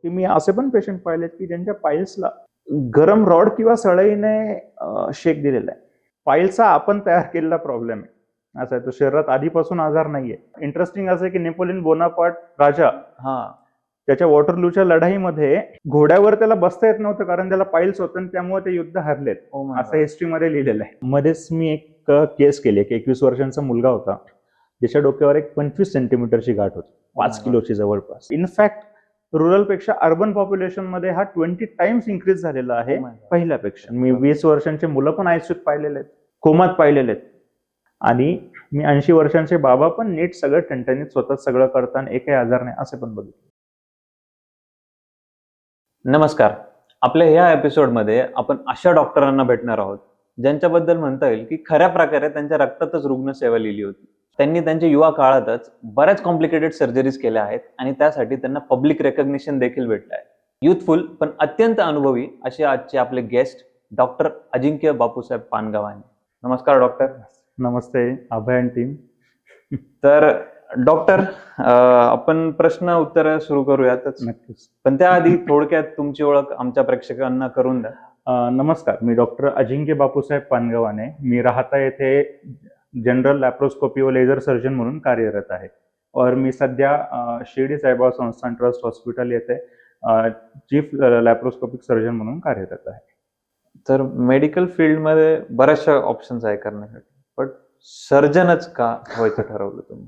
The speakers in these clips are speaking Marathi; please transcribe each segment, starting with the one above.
की मी असे पण पेशंट पाहिलेत की ज्यांच्या पाईल्सला गरम रॉड किंवा सळईने शेक दिलेला आहे. पाईल्सचा आपण तयार केलेला प्रॉब्लेम आहे. असं आहे, तो शरीरात आधीपासून आजार नाहीये. इंटरेस्टिंग असं आहे की नेपोलियन बोनापार्ट राजा त्याच्या वॉटरलूच्या लढाईमध्ये घोड्यावर त्याला बसता येत नव्हतं कारण त्याला पाईल्स होतं आणि त्यामुळे ते युद्ध हरलेत, असं हिस्ट्रीमध्ये लिहिलेलं आहे. मध्येच मी एक केस केली की 21 वर्षांचा मुलगा होता ज्याच्या डोक्यावर एक 25 सेंटीमीटरची गाठ होती, 5 किलोची जवळपास. इनफॅक्ट रुरल पेक्षा अर्बन पॉप्युलेशन मध्ये हा 20 टाइम्स इन्क्रीज झालेला आहे पहिल्यापेक्षा. मी 20 वर्षांचे मुलं पण आयसीयूत पाहिलेले आहेत, कोमात पाहिलेले आहेत, आणि मी 80 वर्षांचे बाबा पण नीट सगळं टणटणीत स्वतः सगळं करताना एकही आजार नाही असे पण बघितले. नमस्कार. आपल्या ह्या एपिसोडमध्ये आपण अशा डॉक्टरांना भेटणार आहोत ज्यांच्याबद्दल म्हणता येईल की खऱ्या प्रकारे त्यांच्या रक्तातच रुग्णसेवा लिहिली होती. त्यांनी त्यांच्या युवा काळातच बऱ्याच कॉम्प्लिकेटेड सर्जरीज केल्या आहेत आणि त्यासाठी त्यांना पब्लिक रेकग्निशन देखील भेटलं आहे. युथफुल पण अत्यंत अनुभवी असे आजचे आपले गेस्ट डॉक्टर अजिंक्य बापूसाहेब पानगावाने. नमस्कार डॉक्टर. नमस्ते अभय आणि टीम. तर डॉक्टर, आपण प्रश्न उत्तर सुरू करूयातच. नक्कीच. पण त्याआधी थोडक्यात तुमची ओळख आमच्या प्रेक्षकांना करून द्या. नमस्कार, मी डॉक्टर अजिंक्य बापूसाहेब पानगावाने. मी राहता येथे जनरल लॅप्रोस्कोपी व लेझर सर्जन म्हणून कार्यरत आहे. और मी सध्या शिर्डी साईबाबा संस्थान ट्रस्ट हॉस्पिटल येथे चीफ लॅप्रोस्कोपिक सर्जन म्हणून कार्यरत आहे. तर मेडिकल फील्डमध्ये बऱ्याचशा ऑप्शन्स आहे करण्यासाठी, पण सर्जनच का व्हायचं ठरवलं तुम्ही?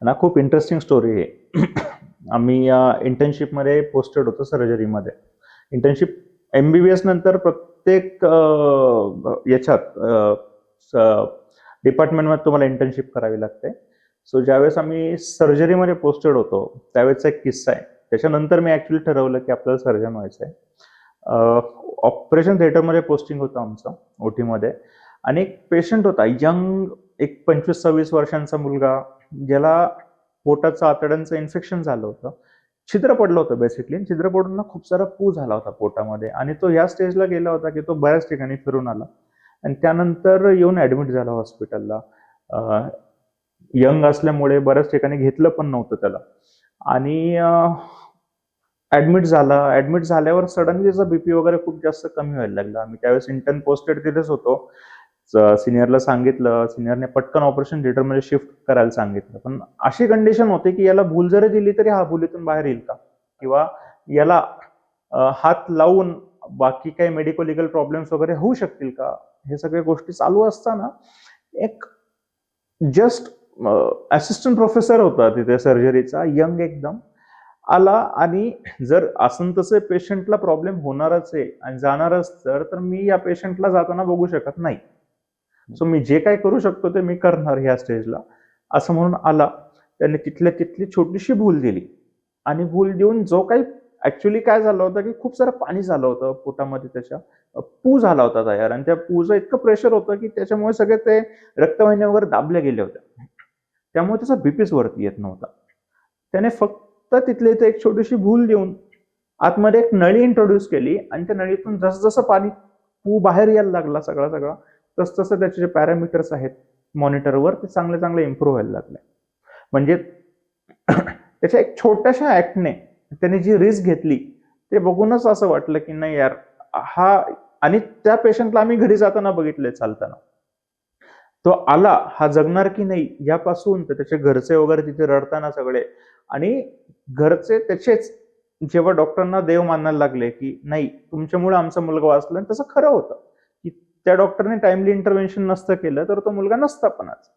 ना, खूप इंटरेस्टिंग स्टोरी आहे. आम्ही इंटर्नशिपमध्ये पोस्टेड होतो सर्जरीमध्ये. इंटर्नशिप MBBS नंतर प्रत्येक याच्यात डिपार्टमेंटमध्ये तुम्हाला इंटर्नशिप करावी लागते. सो ज्यावेळेस आम्ही सर्जरीमध्ये पोस्टेड होतो त्यावेळेचा एक किस्सा आहे. त्याच्यानंतर मी ऍक्च्युली ठरवलं की आपल्याला सर्जन व्हायचं आहे. ऑपरेशन थिएटरमध्ये पोस्टिंग होतं आमचं ओटीमध्ये, आणि एक पेशंट होता यंग, एक 25-26 वर्षांचा मुलगा, ज्याला पोटाचं आतड्यांचं इन्फेक्शन झालं होतं. छिद्र पडलं होतं बेसिकली. छिद्र पडून खूप सारा पू झाला होता पोटामध्ये, आणि तो ह्या स्टेजला गेला होता की तो बऱ्याच ठिकाणी फिरून आला आणि त्यानंतर येऊन ऍडमिट झाला हॉस्पिटलला. यंग असल्यामुळे बऱ्याच ठिकाणी घेतलं पण नव्हतं त्याला, आणि ऍडमिट झाल्यावर सडनली त्याचा बीपी वगैरे खूप जास्त कमी व्हायला लागला. आम्ही त्यावेळेस इंटर्न पोस्टेड तिथेच होतो. सिनियरला सांगितलं, सिनियरने पटकन ऑपरेशन थिएटरमध्ये शिफ्ट करायला सांगितलं. पण अशी कंडिशन होती की याला भूल जरी दिली तरी हा भुलीतून बाहेर येईल का, किंवा याला हात लावून बाकी काही मेडिको लिगल प्रॉब्लेम्स वगैरे होऊ शकतील का, हे सगळ्या गोष्टी चालू असताना एक जस्ट असिस्टंट प्रोफेसर होता तिथे सर्जरीचा, यंग एकदम, आला. आणि जर असं तसे पेशंटला प्रॉब्लेम होणारच आहे आणि जाणारच तर मी या पेशंटला जाताना बघू शकत नाही. सो मी जे काय करू शकतो ते मी करणार ह्या स्टेजला, असं म्हणून आला. त्याने तिथली छोटीशी भूल दिली, आणि भूल देऊन जो काही ऍक्च्युली काय झालं होतं की खूप सारं पाणी झालं होतं पोटामध्ये, त्याच्या पू झाला होता तयार, आणि त्या पूचं इतकं प्रेशर होतं की त्याच्यामुळे सगळे ते रक्तवाहिन्या वगैरे दाबल्या गेल्या होत्या, त्यामुळे त्याचा बीपीच वरती येत नव्हता. त्याने फक्त तिथले इथे एक छोटीशी भूल देऊन आतमध्ये एक नळी इंट्रोड्यूस केली, आणि त्या नळीतून जसं पाणी पू बाहेर यायला लागला सगळा तसं त्याचे जे पॅरामीटर्स आहेत मॉनिटरवर ते चांगले इम्प्रूव्ह व्हायला लागले. म्हणजे त्याच्या एक छोट्याशा ऍक्टने त्याने जी रिस्क घेतली ते बघूनच असं वाटलं की नाही यार हा. आणि त्या पेशंटला आम्ही घरी जाताना बघितलंय चालताना. तो आला, हा जगणार की नाही यापासून तर त्याचे घरचे वगैरे तिथे रडताना सगळे, आणि घरचे त्याचेच जेव्हा डॉक्टरांना देव मानायला लागले की नाही तुमच्यामुळे आमचा मुलगा वाचला, आणि तसं खरं होतं की त्या डॉक्टरने टाइमली इंटरव्हेन्शन नसतं केलं तर तो मुलगा नसता पण आज.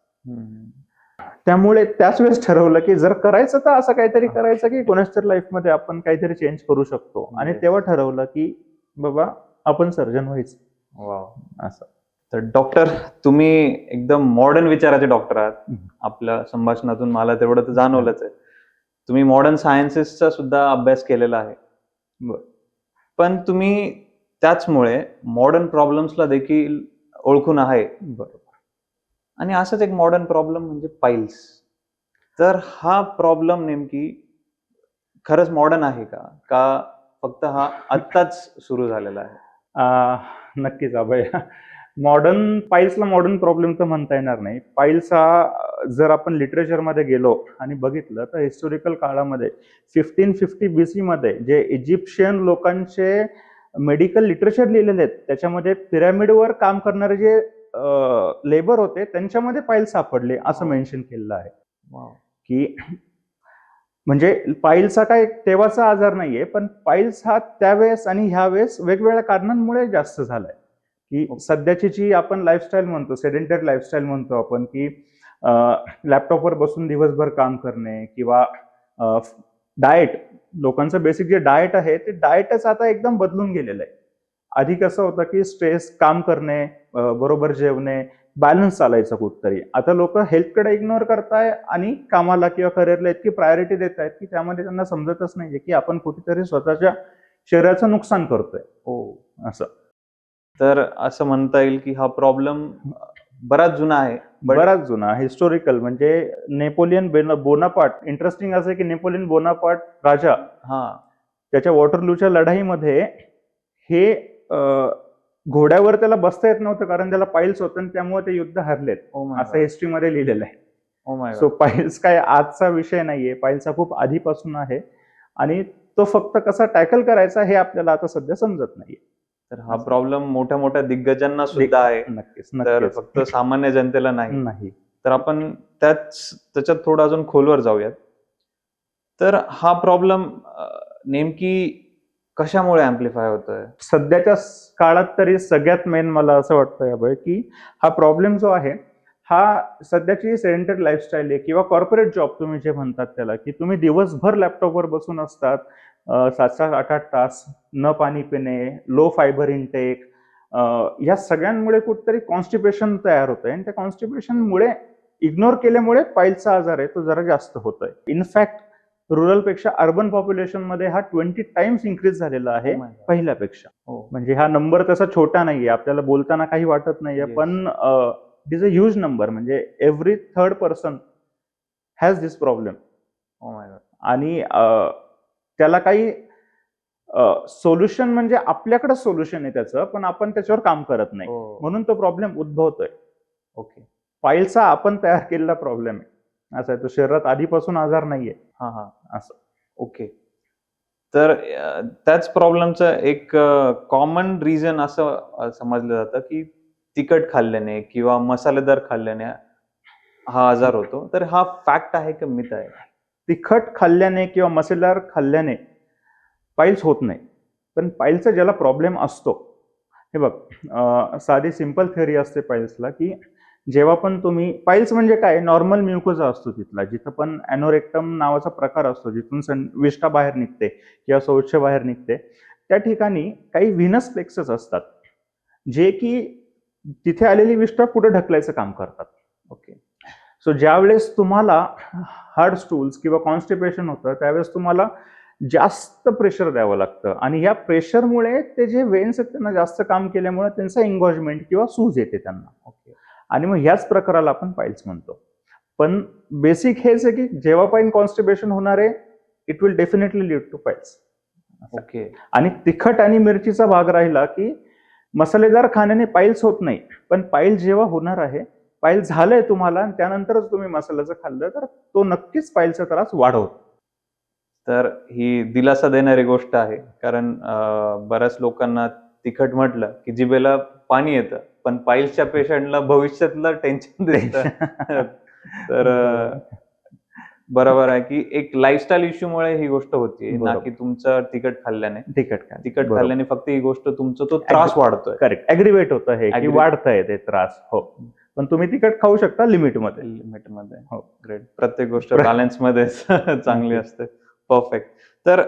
त्यामुळे त्याच वेळेस ठरवलं की जर करायचं तर असं काहीतरी करायचं की कोणाच्या लाईफमध्ये आपण काहीतरी चेंज करू शकतो, आणि तेव्हा ठरवलं की बाबा आपण सर्जन व्हायचं. असं. तर डॉक्टर, तुम्ही एकदम मॉडर्न विचाराचे डॉक्टर आहात. आपल्या संभाषणातून मला तेवढं तर जाणवलंच आहे. तुम्ही मॉडर्न सायन्सेसचा सुद्धा अभ्यास केलेला आहे, पण तुम्ही त्याचमुळे मॉडर्न प्रॉब्लेम्सला देखील ओळखून आहे. बरोबर. आणि असंच एक मॉडर्न प्रॉब्लेम म्हणजे पाईल्स. तर हा प्रॉब्लेम नेमकी खरंच मॉडर्न आहे का फक्त हा आत्ताच सुरू झालेला आहे? नक्कीच अभय. मॉडर्न पाईल्सला मॉडर्न प्रॉब्लेम तर म्हणता येणार नाही. पाईल्स हा जर आपण लिटरेचरमध्ये गेलो आणि बघितलं तर हिस्टोरिकल काळामध्ये 1550 BC मध्ये जे इजिप्शियन लोकांचे मेडिकल लिटरेचर लिहिलेले आहेत त्याच्यामध्ये पिरॅमिडवर काम करणारे जे लेबर होते त्यांच्यामध्ये पाईल्स सापडले असं मेन्शन केलेलं आहे. की म्हणजे पाईल्स हा काय तेव्हाचा आजार नाहीये, पण पाईल्स हा त्यावेळेस आणि ह्या वेळेस वेगवेगळ्या कारणांमुळे जास्त झालाय. की सध्याची जी आपण लाईफस्टाईल म्हणतो, सेडेंटरी लाईफस्टाईल म्हणतो आपण, की लॅपटॉपवर बसून दिवसभर काम करणे किंवा डाएट, लोकांचं बेसिक जे डाएट आहे ते डाएटच आता एकदम बदलून गेलेलं आहे. आधी कसं होतं की स्ट्रेस, काम करणे, बरोबर जेवणे, बॅलन्स चालायचं कुठतरी. आता लोक हेल्थकडे इग्नोर करताय आणि कामाला किंवा करिअरला इतकी प्रायोरिटी देत आहेत की त्यामध्ये त्यांना समजतच नाहीये की आपण कुठेतरी स्वतःच्या शरीराचं नुकसान करतोय. असं तर असं म्हणता येईल की हा प्रॉब्लेम बराच जुना आहे. बराच जुना हिस्टोरिकल, म्हणजे नेपोलियन बोनापार्ट, इंटरेस्टिंग असं आहे की नेपोलियन बोनापार्ट राजा त्याच्या वॉटरलूच्या लढाईमध्ये हे घोड्यावर त्याला बसता येत नव्हतं कारण त्याला पाईल्स होतं आणि त्यामुळे ते युद्ध हरलेत, असं हिस्ट्रीमध्ये लिहिलेलं आहे. सो पाईल्स काय आजचा विषय नाहीये, पाईल्स हा खूप आधीपासून आहे आणि तो फक्त कसा टॅकल करायचा हे आपल्याला आता सध्या समजत नाहीये. तर हा प्रॉब्लेम मोठ्या मोठ्या दिग्गजांना सुद्धा आहे, नक्कीच तर नक्कीच. फक्त सामान्य जनतेला नाही. नाही. तर आपण त्याच्यात थोडं अजून खोलवर जाऊयात. तर हा प्रॉब्लेम नेमकी कशामुळे अँप्लिफाय होतोय? सध्याच्या काळात तरी सगळ्यात मेन मला असं वाटतं अभय की हा प्रॉब्लेम जो आहे हा सध्याची सेडेंटरी लाईफस्टाईल आहे किंवा कॉर्पोरेट जॉब तुम्ही जे म्हणतात त्याला, की तुम्ही दिवसभर लॅपटॉपवर बसून असतात, 7-7, 8-8 तास, न पाणी पिणे, लो फायबर इनटेक, या सगळ्यांमुळे कुठेतरी कॉन्स्टिपेशन तयार होतंय आणि त्या कॉन्स्टिपेशनमुळे इग्नोर केल्यामुळे पाईल्सचा आजार आहे तो जरा जास्त होतोय. इनफॅक्ट रुरल पेक्षा अर्बन पॉप्युलेशन मध्ये हा 20 टाइम्स इन्क्रीज झालेला आहे पहिल्यापेक्षा. म्हणजे हा नंबर तसा छोटा नाहीये, आपल्याला बोलताना काही वाटत नाहीये, पण it is a huge number. म्हणजे every third person has this problem. आणि त्याला काही सोल्युशन म्हणजे आपल्याकडे सोल्युशन आहे त्याचं, पण आपण त्याच्यावर काम करत नाही, म्हणून तो प्रॉब्लेम उद्भवतोय. पाईल्सचा आपण तयार केलेला प्रॉब्लेम आहे, असं आहे. तो शरीरात आधीपासून आजार नाहीये. असं. तर त्याच प्रॉब्लेमचं एक कॉमन रिझन असं समजलं जातं की तिखट खाल्ल्याने किंवा मसालेदार खाल्ल्याने हा आजार होतो. तर हा फॅक्ट आहे का मिथ आहे? तिखट खाल्ल्याने किंवा मसालेदार खाल्ल्याने पाईल्स होत नाही, पण पाईल्सचा ज्याला प्रॉब्लेम असतो, हे बघ, साधी सिंपल थिअरी असते पाईल्सला, की जेव्हा पण तुम्ही, पाईल्स म्हणजे काय, नॉर्मल म्युकोजा असतो तिथला, जिथं पण ॲनोरेक्टम नावाचा प्रकार असतो, जिथून विष्ठा बाहेर निघते किंवा शौच बाहेर निघते, त्या ठिकाणी काही व्हिनस प्लेक्सस असतात जे की तिथे आलेली विष्ठा पुढे ढकलायचं काम करतात. सो ज्यावेळेस तुम्हाला हार्ड स्टूल्स किंवा कॉन्स्टिपेशन होतं त्यावेळेस तुम्हाला जास्त प्रेशर द्यावं लागतं आणि या प्रेशरमुळे ते जे वेन्स आहेत त्यांना जास्त काम केल्यामुळे त्यांचा एंगॉजमेंट किंवा सूज येते त्यांना. आणि मग ह्याच प्रकाराला आपण पाईल्स म्हणतो. पण बेसिक हेच आहे की जेव्हा पण कॉन्स्टिपेशन होणार आहे, it will definitely lead to piles. आणि तिखट आणि मिरचीचा भाग राहिला की मसालेदार खाण्याने पाईल्स होत नाही, पण पाईल्स जेव्हा होणार आहे, पाईल्स झालंय तुम्हाला आणि त्यानंतरच तुम्ही मसाल्याचं खाल्लं तर तो नक्कीच पाईल्सचा त्रास वाढवतो. तर ही दिलासा देणारी गोष्ट आहे, कारण बऱ्याच लोकांना तिखट म्हटलं की जिभेला पाणी येतं, पण पाईल्सच्या पेशंटला भविष्यातलं टेन्शन दिसतं. तर बरोबर आहे की एक लाईफस्टाईल इश्यूमुळे ही गोष्ट होती, ना की तुमचं तिखट खाल्ल्याने. तिखट खाल्ल्याने फक्त ही गोष्ट तुमचा तो त्रास वाढतोय. करेक्ट, ऍग्रिवेट होतं हे, की वाढतंय ते त्रास. हो, पण तुम्ही तिखट खाऊ शकता लिमिटमध्ये. हो, ग्रेट. प्रत्येक गोष्ट बॅलन्स मध्ये चांगली असते. परफेक्ट. तर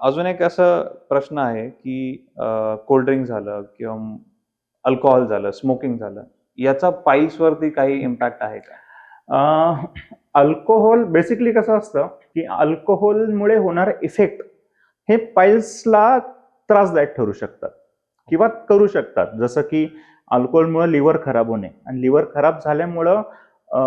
अजून एक असं प्रश्न आहे की कोल्ड्रिंक झालं किंवा अल्कोहोल झालं, स्मोकिंग झालं, याचा पाईल्स वरती काही इम्पॅक्ट आहे का? अल्कोहोल बेसिकली कसं असतं की अल्कोहोलमुळे होणारे इफेक्ट हे पाईल्सला त्रासदायक ठरू शकतात किंवा करू शकतात. जसं की अल्कोहोलमुळे लिव्हर खराब होणे, आणि लिव्हर खराब झाल्यामुळं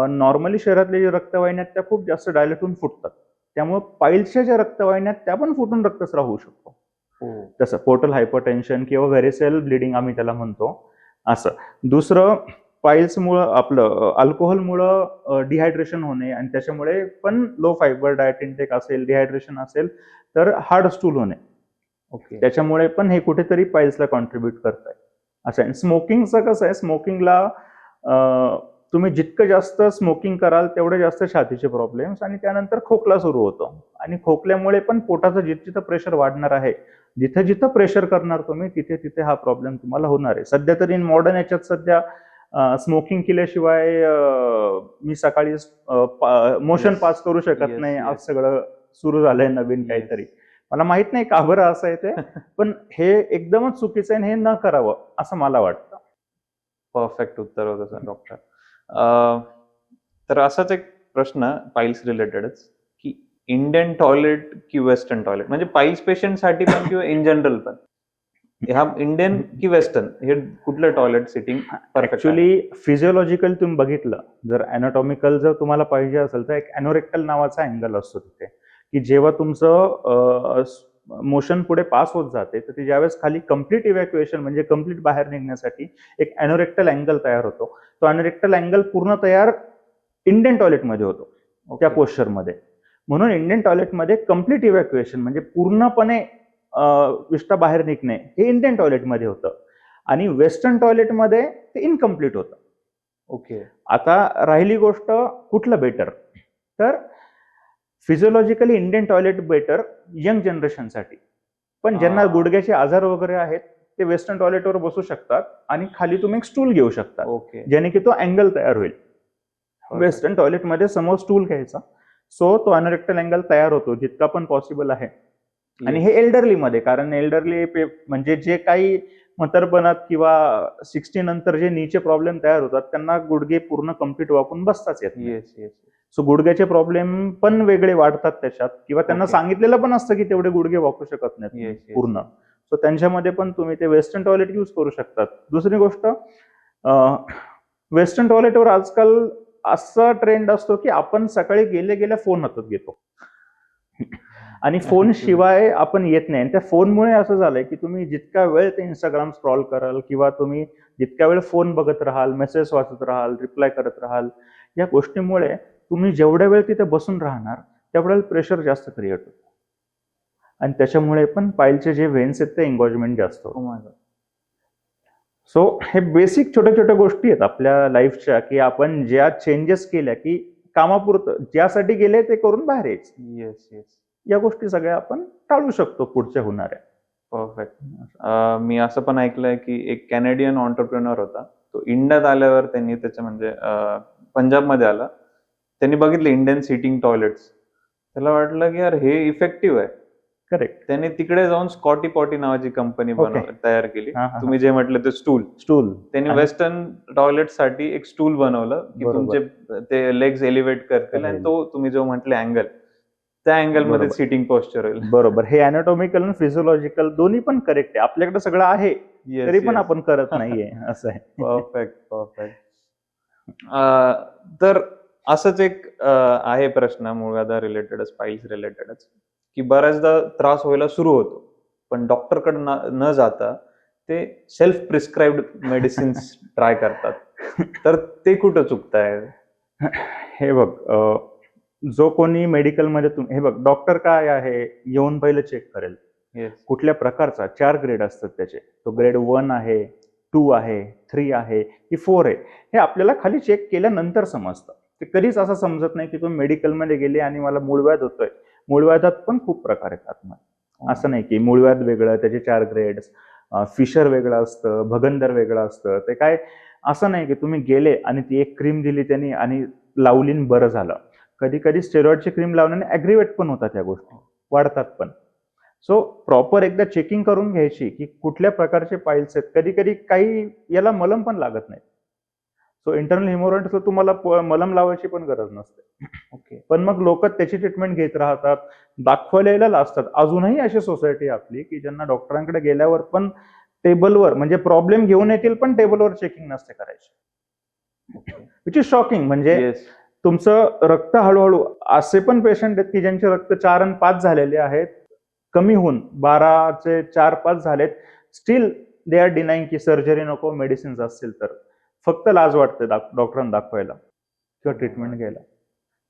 नॉर्मली शरीरातल्या ज्या रक्तवाहिन्या त्या खूप जास्त डायलेट होऊन फुटतात, त्यामुळे पाईल्सच्या ज्या रक्तवाहिन्या त्या पण फुटून रक्तस्राव होऊ शकतो. तसं पोर्टल हायपरटेन्शन किंवा व्हेरिसेल ब्लिडिंग आम्ही त्याला म्हणतो, असं. दुसरं, पाईल्समुळं आपलं अल्कोहोलमुळं डिहायड्रेशन होणे आणि त्याच्यामुळे पण लो फायबर डाएट इंटेक असेल, डिहायड्रेशन असेल तर हार्ड स्टूल होणे. ओके. त्याच्यामुळे पण हे कुठेतरी पाईल्सला कॉन्ट्रीब्युट करत आहे. असं आहे. स्मोकिंगचं कसं आहे, स्मोकिंगला तुम्ही जितकं जास्त स्मोकिंग कराल तेवढे जास्त छातीचे प्रॉब्लेम्स आणि त्यानंतर खोकला सुरू होतो. आणि खोकल्यामुळे पण पोटाचं जिथं प्रेशर वाढणार आहे, जिथं प्रेशर करणार तुम्ही तिथे हा प्रॉब्लेम तुम्हाला होणार आहे. सध्या तरी मॉडर्न याच्यात सध्या स्मोकिंग केल्याशिवाय मी सकाळी मोशन पास करू शकत नाही. आज सगळं सुरू झालंय नवीन काहीतरी. मला माहित नाही का बरं असं आहे ते, पण हे एकदमच चुकीचं आहे. हे न करावं असं मला वाटतं. परफेक्ट उत्तर होतं सर डॉक्टर. तर असाच एक प्रश्न पाईल्स रिलेटेडच, की इंडियन टॉयलेट की वेस्टर्न टॉयलेट, म्हणजे पाईल्स पेशंटसाठी पण किंवा इन जनरल पण, हा इंडियन की वेस्टर्न, हे कुठलं toilet sitting perfect? Actually physiological तुम्ही बघितलं, जर अॅनाटॉमिकल जर तुम्हाला पाहिजे असेल तर एक अॅनोरेक्टल नावाचा अँगल असतो तिथे, की जेव्हा तुमचं मोशन पुढे पास होत जाते तर ते ज्यावेळेस खाली कम्प्लीट इव्हॅक्युएशन म्हणजे कम्प्लीट बाहेर निघण्यासाठी एक अॅनोरेक्टल अँगल तयार होतो. तो अॅनोरेक्टल अँगल पूर्ण तयार इंडियन टॉयलेटमध्ये होतो, त्या पोश्चरमध्ये. म्हणून इंडियन टॉयलेटमध्ये कम्प्लीट इव्हॅक्युएशन म्हणजे पूर्णपणे विष्ठा बाहेर निघणे हे इंडियन टॉयलेटमध्ये होतं आणि वेस्टर्न टॉयलेटमध्ये ते इनकम्प्लीट होतं. ओके. आता राहिली गोष्ट कुठलं बेटर, तर फिजिओलॉजिकली इंडियन टॉयलेट बेटर यंग जनरेशनसाठी. पण ज्यांना गुडघ्याचे आजार वगैरे आहेत ते वेस्टर्न टॉयलेटवर बसू शकतात आणि खाली तुम्ही एक स्टूल घेऊ शकता, ओके, ज्याने की तो अँगल तयार होईल. वेस्टर्न टॉयलेटमध्ये समोर स्टूल घ्यायचा, सो तो अॅनोरेक्टल अँगल तयार होतो जितका पण पॉसिबल आहे. आणि हे एल्डरली मध्ये, कारण एल्डरली म्हणजे जे काही म्हातारपणात किंवा 60 नंतर जे नीचे प्रॉब्लेम तयार होतात त्यांना गुडघे पूर्ण कम्प्लीट वाकून बसताच येत नाही. सो गुडघ्याचे प्रॉब्लेम पण वेगळे वाढतात त्याच्यात, किंवा त्यांना सांगितलेलं पण असतं की तेवढे गुडघे वाकू शकत नाहीत पूर्ण. सो त्यांच्यामध्ये पण तुम्ही ते वेस्टर्न टॉयलेट यूज करू शकतात. दुसरी गोष्ट, वेस्टर्न टॉयलेटवर आजकाल असा ट्रेंड असतो की आपण सकाळी गेल्या फोन हातात घेतो आणि फोन शिवाय आपण येत नाही. आणि त्या फोनमुळे असं झालंय की तुम्ही जितका वेळ ते इंस्टाग्राम स्क्रॉल कराल किंवा तुम्ही जितक्या वेळ फोन बघत राहाल, मेसेज वाचत राहाल, रिप्लाय करत राहाल, या गोष्टीमुळे तुम्ही जेवढ्या वेळ तिथे बसून राहणार तेवढ्या प्रेशर जास्त क्रिएट होतं आणि त्याच्यामुळे पण पाईलचे जे वेन्स आहेत ते एंगॉजमेंट जास्त होतं. सो हे बेसिक छोट्या छोट्या गोष्टी आहेत आपल्या लाईफच्या, की आपण ज्या चेंजेस केल्या की कामापुरतं ज्यासाठी गेले ते करून बाहेर यायचं. या गोष्टी सगळ्या आपण टाळू शकतो पुढच्या होणाऱ्या. परफेक्ट. मी असं पण ऐकलंय की एक कॅनेडियन ऑन्टरप्रेनर होता, तो इंडियात आल्यावर त्यांनी त्याच्या म्हणजे पंजाबमध्ये आला, त्यांनी बघितले इंडियन सिटिंग टॉयलेट्स, त्याला वाटलं की यार हे इफेक्टिव्ह आहे. करेक्ट. त्याने तिकडे जाऊन स्कॉटी पॉटी नावाची कंपनी तयार केली. तुम्ही जे म्हटलं ते स्टूल, त्यांनी वेस्टर्न टॉयलेट साठी एक स्टूल बनवलं की तुमचे ते लेग्स एलिव्हेट करतील आणि तो तुम्ही जो म्हटले अँगल, त्या अँगल मध्ये सिटिंग पोस्चर होईल. बरोबर. हे अॅनाटॉमिकल आणि फिजिओलॉजिकल दोन्ही पण करेक्ट आहे. आपल्याकडे सगळं आहे तरी पण आपण करत नाहीये, असं आहे. परफेक्ट. तर असंच एक आहे प्रश्न मूळव्याधा रिलेटेडच, पाईल्स रिलेटेडच, की बऱ्याचदा त्रास व्हायला सुरू होतो पण डॉक्टरकडे न जाता ते सेल्फ प्रिस्क्राइब्ड मेडिसिन्स ट्राय करतात, तर ते कुठं चुकताय? हे बघ, जो कोणी मेडिकलमध्ये हे बघ, डॉक्टर काय आहे येऊन पहिलं चेक करेल कुठल्या प्रकारचा. 4 ग्रेड असतात त्याचे, तो ग्रेड 1 आहे, 2 आहे, 3 आहे की 4 आहे, हे आपल्याला खाली चेक केल्यानंतर समजतं. ते कधीच असं समजत नाही की तुम्ही मेडिकलमध्ये गेले आणि मला मूळव्याध होतोय. मूळव्याधात पण खूप प्रकार आहेत आतमध्ये. असं नाही की मूळव्याध वेगळं, त्याचे 4 ग्रेड्स, फिशर वेगळं असतं, भगंदर वेगळं असतं. ते काय असं नाही की तुम्ही गेले आणि ती एक क्रीम दिली त्यांनी आणि लावली बरं झालं. कधी कधी स्टेरॉइडची क्रीम लावल्याने ॲग्रिवेट पण होतात, या गोष्टी वाढतात पण. सो प्रॉपर एकदा चेकिंग करून घ्यायची की कुठल्या प्रकारचे पाईल्स आहेत. कधी कधी काही याला मलम पण लागत नाही. सो इंटरनल हिमोरॉइड्सला तुम्हाला मलम लावायची पण गरज नसते. ओके. पण मग लोक त्याची ट्रीटमेंट घेत राहतात, दाखवलेल्या असतात. अजूनही अशी सोसायटी आपली की ज्यांना डॉक्टरांकडे गेल्यावर पण टेबलवर म्हणजे प्रॉब्लेम घेऊन येतील पण टेबलवर चेकिंग नसते करायची, विच इज शॉकिंग. म्हणजे तुमचं रक्त हळूहळू, असे पण पेशंट आहेत की ज्यांचे रक्त 4 आणि 5 झालेले आहेत, कमी होऊन 12चे 4-5 झालेत, स्टील दे आर डिनाईंग की सर्जरी नको, मेडिसिन्स असतील तर. फक्त लाज वाटते डॉक्टरांना दाखवायला किंवा ट्रीटमेंट घ्यायला.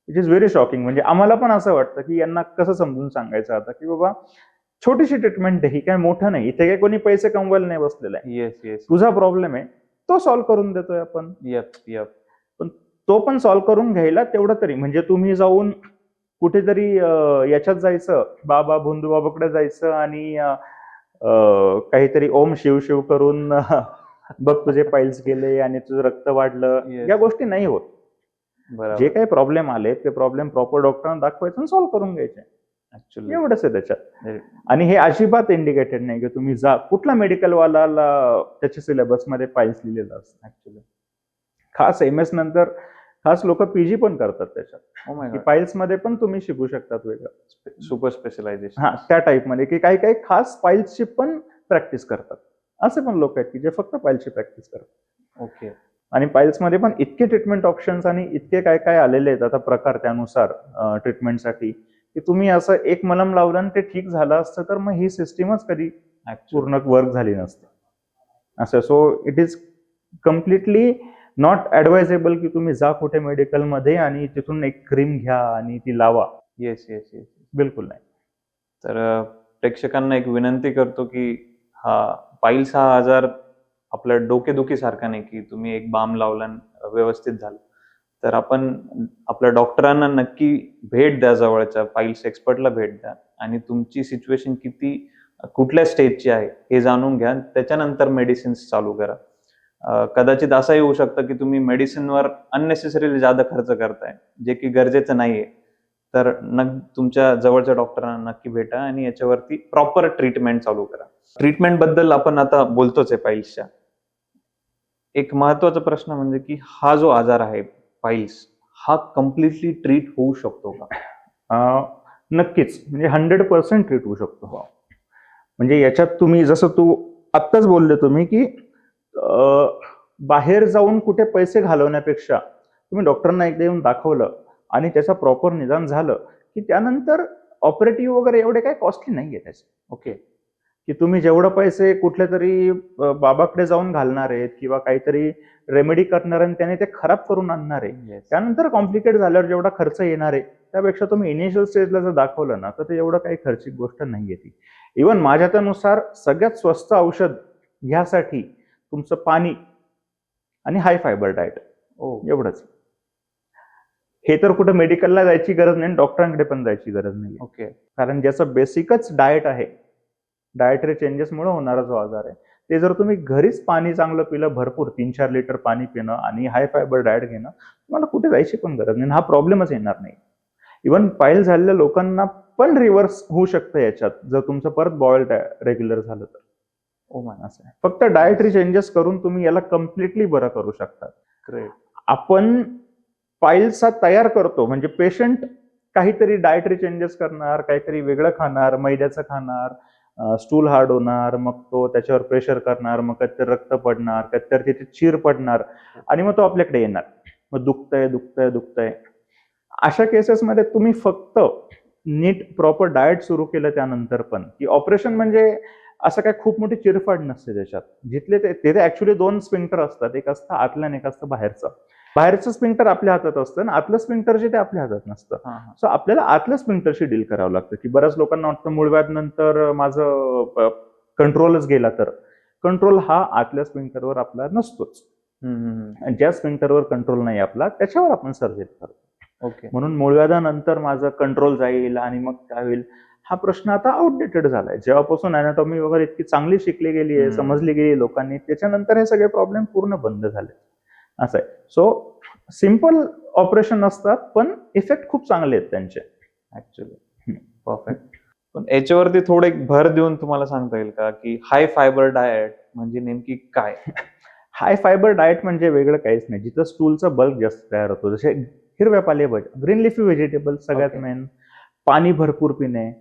It is very shocking. म्हणजे आम्हाला पण असं वाटतं की यांना कसं समजून सांगायचं आता की बाबा छोटीशी ट्रीटमेंट आहे, ही काय मोठं नाही, इथे काही कोणी पैसे कमवायला नाही बसलेला आहे. Yes yes. तुझा प्रॉब्लेम आहे तो सॉल्व्ह करून देतोय आपण. Yup yup. पण तो पण सॉल्व्ह करून घ्यायला तेवढं तरी, म्हणजे तुम्ही जाऊन कुठेतरी याच्यात जायचं, बाबा भोंदू बाबाकडे जायचं आणि काहीतरी ओम शिव शिव करून बघ तुझे पाईल्स गेले आणि तुझं रक्त वाढलं, Yes. या गोष्टी नाही होत. जे बरोबर. काही प्रॉब्लेम आले ते प्रॉब्लेम प्रॉपर डॉक्टरांना दाखवायचं आणि सॉल्व्ह करून घ्यायचे. ऍक्च्युली एवढंच आहे त्याच्यात. आणि हे अजिबात इंडिकेटेड नाही की तुम्ही जा कुठला मेडिकल वालाला त्याच्या सिलेबस मध्ये पाईल्स लिहिलेलं असतं. ऍक्च्युली खास एमएस नंतर खास लोक पीजी पण करतात त्याच्यात, ओ माय की गॉड. पाईल्स मध्ये पण तुम्ही शिकू शकतात वेगळं. Super specialization. हा, त्या टाईप मध्ये की काही काही खास पाईल्सची पण प्रॅक्टिस करतात. असे पण लोक आहेत की जे फक्त पाईल्सची प्रॅक्टिस करतात. ओके. आणि पाईल्स मध्ये पण इतके ट्रीटमेंट ऑप्शन्स आणि इतके काय काय आलेले आहेत आता प्रकार त्यानुसार ट्रीटमेंटसाठी, की तुम्ही असं एक मलम लावलं आणि ते ठीक झालं असतं तर मग ही सिस्टीमच कधी पूर्ण वर्क झाली नसते असं. So it is completely not advisable की तुम्ही जा कुठे मेडिकलमध्ये आणि तिथून एक क्रीम घ्या आणि ती लावा. Yes yes yes. बिलकुल नाही. तर प्रेक्षकांना एक विनंती करतो की हा पाईल्स हा आजार आपल्या डोकेदुखीसारखा नाही की तुम्ही एक बाम लावला आणि व्यवस्थित झालं. तर आपण आपल्या डॉक्टरांना नक्की भेट द्या, जवळच्या पाईल्स एक्सपर्टला भेट द्या आणि तुमची सिच्युएशन किती कुठल्या स्टेजची आहे हे जाणून घ्या. त्याच्यानंतर मेडिसिन्स चालू करा. कदाचित असंही होऊ शकतं की तुम्ही मेडिसिनवर अननेसेसरीली जादा खर्च करताय, जे की गरजेचं नाहीये. तर तुमच्या जवळच्या डॉक्टरांना नक्की भेटा आणि याच्यावरती प्रॉपर ट्रीटमेंट चालू करा. ट्रीटमेंट बद्दल आपण आता बोलतोच आहे पाईल्सच्या. एक महत्वाचा प्रश्न म्हणजे की हा जो आजार आहे पाईल्स, हा कम्प्लिटली ट्रीट होऊ शकतो का? नक्कीच, म्हणजे 100% ट्रीट होऊ शकतो. म्हणजे याच्यात तुम्ही जसं तू आत्ताच बोलले तुम्ही की बाहेर जाऊन कुठे पैसे घालवण्यापेक्षा तुम्ही डॉक्टरांना एकदा येऊन दाखवलं आणि त्याचं प्रॉपर निदान झालं की त्यानंतर ऑपरेटिव्ह वगैरे एवढे काही कॉस्टली नाहीये त्याचे. ओके. की तुम्ही जेवढं पैसे कुठल्या तरी बाबाकडे जाऊन घालणार आहेत किंवा काहीतरी रेमेडी करणार आणि त्याने ते खराब करून आणणार आहे, त्यानंतर कॉम्प्लिकेट झाल्यावर जेवढा खर्च येणार आहे त्यापेक्षा तुम्ही इनिशियल स्टेजला जर दाखवलं ना तर ते एवढं काही खर्चिक गोष्ट नाहीये ती. इव्हन माझ्यानुसार सगळ्यात स्वस्त औषध ह्यासाठी तुमचं पाणी आणि हाय फायबर डाएट, एवढंच. हे तर कुठं मेडिकलला जायची गरज नाही, डॉक्टरांकडे पण जायची गरज नाही. ओके. कारण ज्याचं बेसिकच डाएट आहे, डाएटरी चेंजेसमुळे होणारा जो आजार आहे, ते जर तुम्ही घरीच पाणी चांगलं पिलं, भरपूर 3-4 लिटर पाणी पिणं आणि हाय फायबर डाएट घेणं, तुम्हाला कुठे जायची पण गरज नाही. हा प्रॉब्लेमच येणार नाही. इव्हन पाईल झालेल्या लोकांना पण रिव्हर्स होऊ शकतं याच्यात, जर तुमचं परत बॉईल रेग्युलर झालं तर. असं आहे. फक्त डाएटरी चेंजेस करून तुम्ही याला कम्प्लिटली बरं करू शकता. ग्रेट. आपण पाईल्सचा तयार करतो म्हणजे पेशंट काहीतरी डाएटरी चेंजेस करणार, काहीतरी वेगळं खाणार, मैद्याचं खाणार, स्टूल हार्ड होणार, मग तो त्याच्यावर प्रेशर करणार, मग कधीतरी रक्त पडणार, कधीतरी तिथे चीर पडणार आणि मग तो आपल्याकडे येणार. मग दुखतंय दुखतंय दुखतंय. अशा केसेसमध्ये तुम्ही फक्त नीट प्रॉपर डाएट सुरू केलं त्यानंतर पण, की ऑपरेशन म्हणजे असं काय खूप मोठी चिरफाड नसते त्याच्यात. जिथले ते ऍक्च्युली 2 स्पिंक्टर असतात, एक असतं आतलं आणि एक असतं बाहेरचं. बाहेरचं स्पिंक्टर आपल्या हातात असतं आणि आतलं स्पिंक्टर जे ते आपल्या हातात नसतं. सो आपल्याला आतल्या स्पिंक्टरशी डील करावं लागतं. की बऱ्याच लोकांना वाटतं मूळव्याध नंतर माझं कंट्रोलच गेला, तर कंट्रोल हा आतल्या स्पिंक्टरवर आपला नसतोच. ज्या स्पिंक्टरवर कंट्रोल नाही आपला त्याच्यावर आपण सर्जरी करतो. ओके. म्हणून मूळव्याधानंतर माझं कंट्रोल जाईल आणि मग काय होईल, हा प्रश्न आता आउटडेटेड झालाय. जेव्हापासून अॅनाटॉमी वगैरे इतकी चांगली शिकली गेली आहे, समजली गेली लोकांनी, त्याच्यानंतर हे सगळे प्रॉब्लेम पूर्ण बंद झाले. असं आहे. सो सिम्पल ऑपरेशन असतात पण इफेक्ट खूप चांगले आहेत त्यांचे ऍक्च्युली. परफेक्ट. पण याच्यावरती थोडं एक भर देऊन तुम्हाला सांगता येईल का की हाय फायबर डाएट म्हणजे नेमकी काय? हाय फायबर डाएट म्हणजे वेगळं काहीच नाही. जिथं स्टूलचा बल्क जास्त तयार होतो, जसे हिरव्या पालेभाज्या, ग्रीन लिफी व्हेजिटेबल सगळ्यात मेन, पाणी भरपूर पिणे,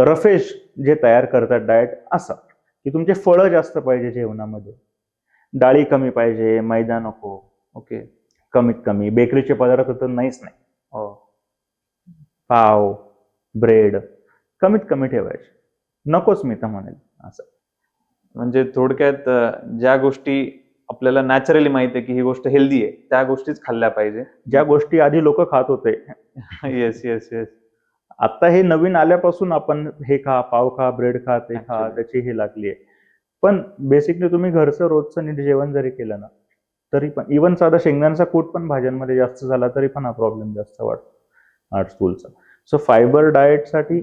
रफेज जे तयार करतात डाएट, असं की तुमचे फळं जास्त पाहिजे जेवणामध्ये, डाळी कमी पाहिजे, मैदा नको. ओके. कमीत कमी बेकरीचे पदार्थ तर नाहीच नाही. पाव, ब्रेड कमीत कमी ठेवायचे, नकोच मी तर म्हणेल असं. म्हणजे थोडक्यात ज्या गोष्टी आपल्याला नॅचरली माहिती आहे की ही गोष्ट हेल्दी आहे त्या गोष्टीच खाल्ल्या पाहिजे. ज्या गोष्टी आधी लोक खात होते, येस येस येस. आता हे नवीन आल्यापासून आपण हे खा, पाव खा, ब्रेड खा, ते खा, Actually. त्याची हे लागली आहे. पण बेसिकली तुम्ही घरचं रोजचं नीट जेवण जरी केलं ना, तरी पण इवन साधा शेंगदाण्याचा कूट पण भाज्यांमध्ये जास्त झाला तरी पण हा प्रॉब्लेम जास्त वाटतो हार्ट स्टूलचा. सो फायबर डाएटसाठी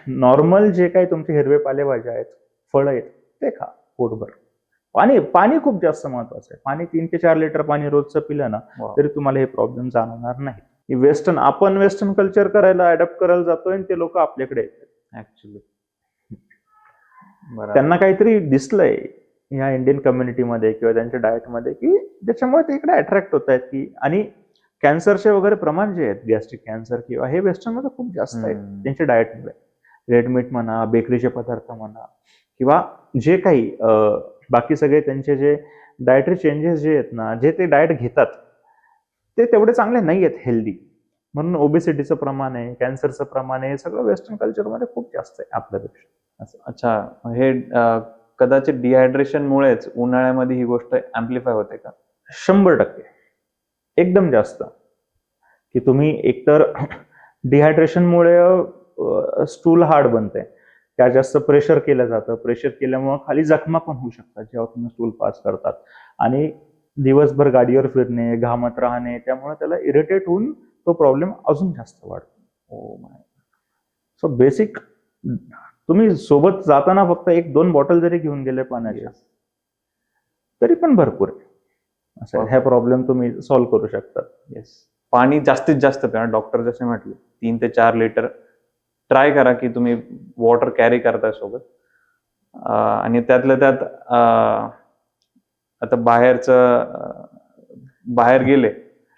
नॉर्मल जे काही तुमचे हिरवे पालेभाज्या आहेत, फळं आहेत, ते खा पोटभर. पाणी पाणी खूप जास्त महत्वाचं आहे. पाणी 3 ते 4 लिटर पाणी रोजचं पिलं ना Wow. तरी तुम्हाला हे प्रॉब्लेम जाणवणार नाही. आपण वेस्टर्न कल्चर करायला अडॅप्ट करायला जातोय आणि ते लोक आपल्याकडे येतात. ऍक्च्युली बरोबर. त्यांना काहीतरी दिसलंय ह्या इंडियन कम्युनिटीमध्ये किंवा त्यांच्या डाएटमध्ये की ज्याच्यामुळे ते इकडे अट्रॅक्ट होत आहेत की, आणि कॅन्सरचे वगैरे प्रमाण जे आहेत, गॅस्ट्रिक कॅन्सर किंवा हे वेस्टर्नमध्ये खूप जास्त आहेत त्यांच्या डाएटमुळे. रेड मीट म्हणा, बेकरीचे पदार्थ म्हणा, किंवा जे काही बाकी सगळे त्यांचे जे डाएटरी चेंजेस जे आहेत ना, जे ते डाएट घेतात ते तेवढे चांगले नाही आहेत हेल्दी. म्हणून ओबेसिटीचं प्रमाण आहे, कॅन्सरचं प्रमाण आहे, हे सगळं वेस्टर्न कल्चरमध्ये खूप जास्त आहे आपल्यापेक्षा. अच्छा, हे कदाचित डिहायड्रेशनमुळेच उन्हाळ्यामध्ये ही गोष्ट ऍम्प्लिफाय होते का? 100% एकदम जास्त. की तुम्ही एकतर डिहायड्रेशनमुळे स्टूल हार्ड बनते, त्या जास्त प्रेशर केलं जातं. प्रेशर केल्यामुळे खाली जखमा पण होऊ शकतात जेव्हा तुम्ही स्टूल पास करतात. आणि दिवसभर गाडीवर फिरणे, घामत राहणे, त्यामुळे त्याला इरिटेट होऊन तो प्रॉब्लेम अजून जास्त वाढतो. Oh my. सो बेसिक तुम्ही सोबत जाताना फक्त 1-2 बॉटल जरी घेऊन गेले पाण्याच्या तरी पण भरपूर आहे. असं ह्या प्रॉब्लेम तुम्ही सॉल्व्ह करू शकता. येस. पाणी जास्तीत जास्त प्या. डॉक्टर जसे म्हटले 3 ते 4 लिटर ट्राय करा की तुम्ही वॉटर कॅरी करताय सोबत. आणि त्यातल्या त्यात आता बाहेर गेले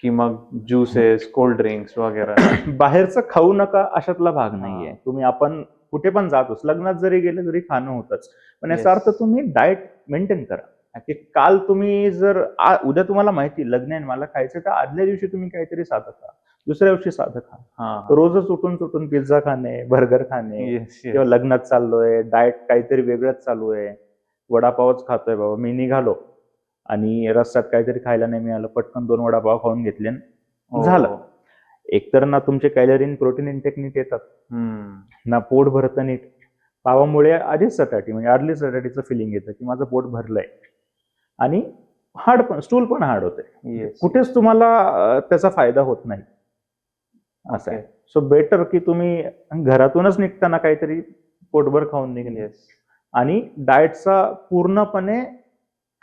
की मग ज्युसेस, कोल्ड ड्रिंक्स वगैरे बाहेरचं खाऊ नका अशातला भाग नाहीये. तुम्ही आपण कुठे पण जातोच, लग्नात जरी गेले तरी खाणं होतच, पण याचा अर्थ तुम्ही डाएट मेंटेन करा. की काल तुम्ही जर उद्या तुम्हाला माहिती लग्न आहे मला खायचं, तर आदल्या दिवशी तुम्ही काहीतरी साधं खा, दुसऱ्या दिवशी साधं खा. रोजच उठून पिझ्झा खाणे, बर्गर खाणे, किंवा लग्नात चाललोय डाएट काहीतरी वेगळंच चालू आहे, वडापावच खातोय बाबा, मी निघालो आणि रस्त्यात काहीतरी खायला नाही मिळालं, पटकन 2 वडापाव खाऊन घेतले, झालं. एकतर ना तुमचे कॅलरी प्रोटीन इंटेक नीट येतात, ना पोट भरतं नीट. पावामुळे आधीच सटाटी म्हणजे अर्ली सटाटीचं फिलिंग येतं की माझं पोट भरलंय, आणि हार्ड पण स्टूल पण हार्ड होते. कुठेच तुम्हाला त्याचा फायदा होत नाही असं आहे. सो बेटर की तुम्ही घरातूनच निघताना काहीतरी पोटभर खाऊन निघणे, आणि डाएटचा पूर्णपणे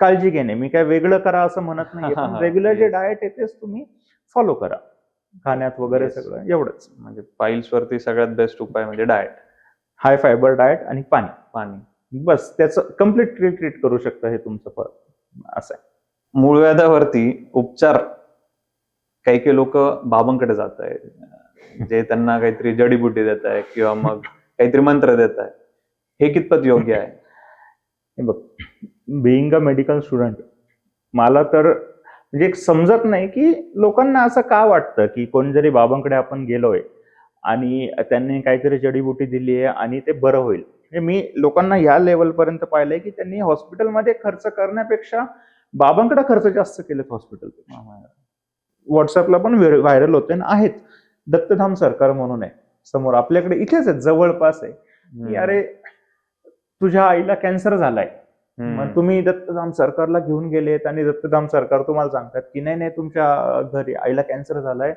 काळजी घेणे. मी काय वेगळं करा असं म्हणत नाही, पण रेग्युलर जे डाएट आहे तेच तुम्ही फॉलो करा खाण्यात वगैरे सगळं एवढंच. म्हणजे पाईल्स वरती सगळ्यात बेस्ट उपाय म्हणजे डाएट, हाय फायबर डाएट आणि पाणी, बस त्याचं कम्प्लीट ट्रीट करू शकता हे तुमचं असं आहे. मूळव्याधावरती उपचार काही लोक बाबांकडे जात आहेत, जे त्यांना काहीतरी जडीबुटी देत आहे किंवा मग काहीतरी मंत्र देत आहे. हे कितपत योग्य आहे? बघ, बिईंग अ मेडिकल स्टुडंट मला तर म्हणजे एक समजत नाही की लोकांना असं का वाटतं की कोण जरी बाबांकडे आपण गेलोय आणि त्यांनी काहीतरी जडीबुटी दिली आहे आणि ते बरं होईल. म्हणजे मी लोकांना या लेवलपर्यंत पाहिलंय की त्यांनी हॉस्पिटलमध्ये खर्च करण्यापेक्षा बाबांकडे खर्च जास्त केलेत हॉस्पिटलपेक्षा. व्हॉट्सअपला पण व्हायरल होते ना, आहेत दत्तधाम सरकार म्हणून आहे समोर आपल्याकडे, इथेच आहे, जवळपास आहे, की अरे तुझ्या आईला कॅन्सर झालाय, मग तुम्ही दत्तधाम सरकारला घेऊन गेलेत आणि दत्तधाम सरकार तुम्हाला सांगतात की नाही तुमच्या घरी आईला कॅन्सर झालाय,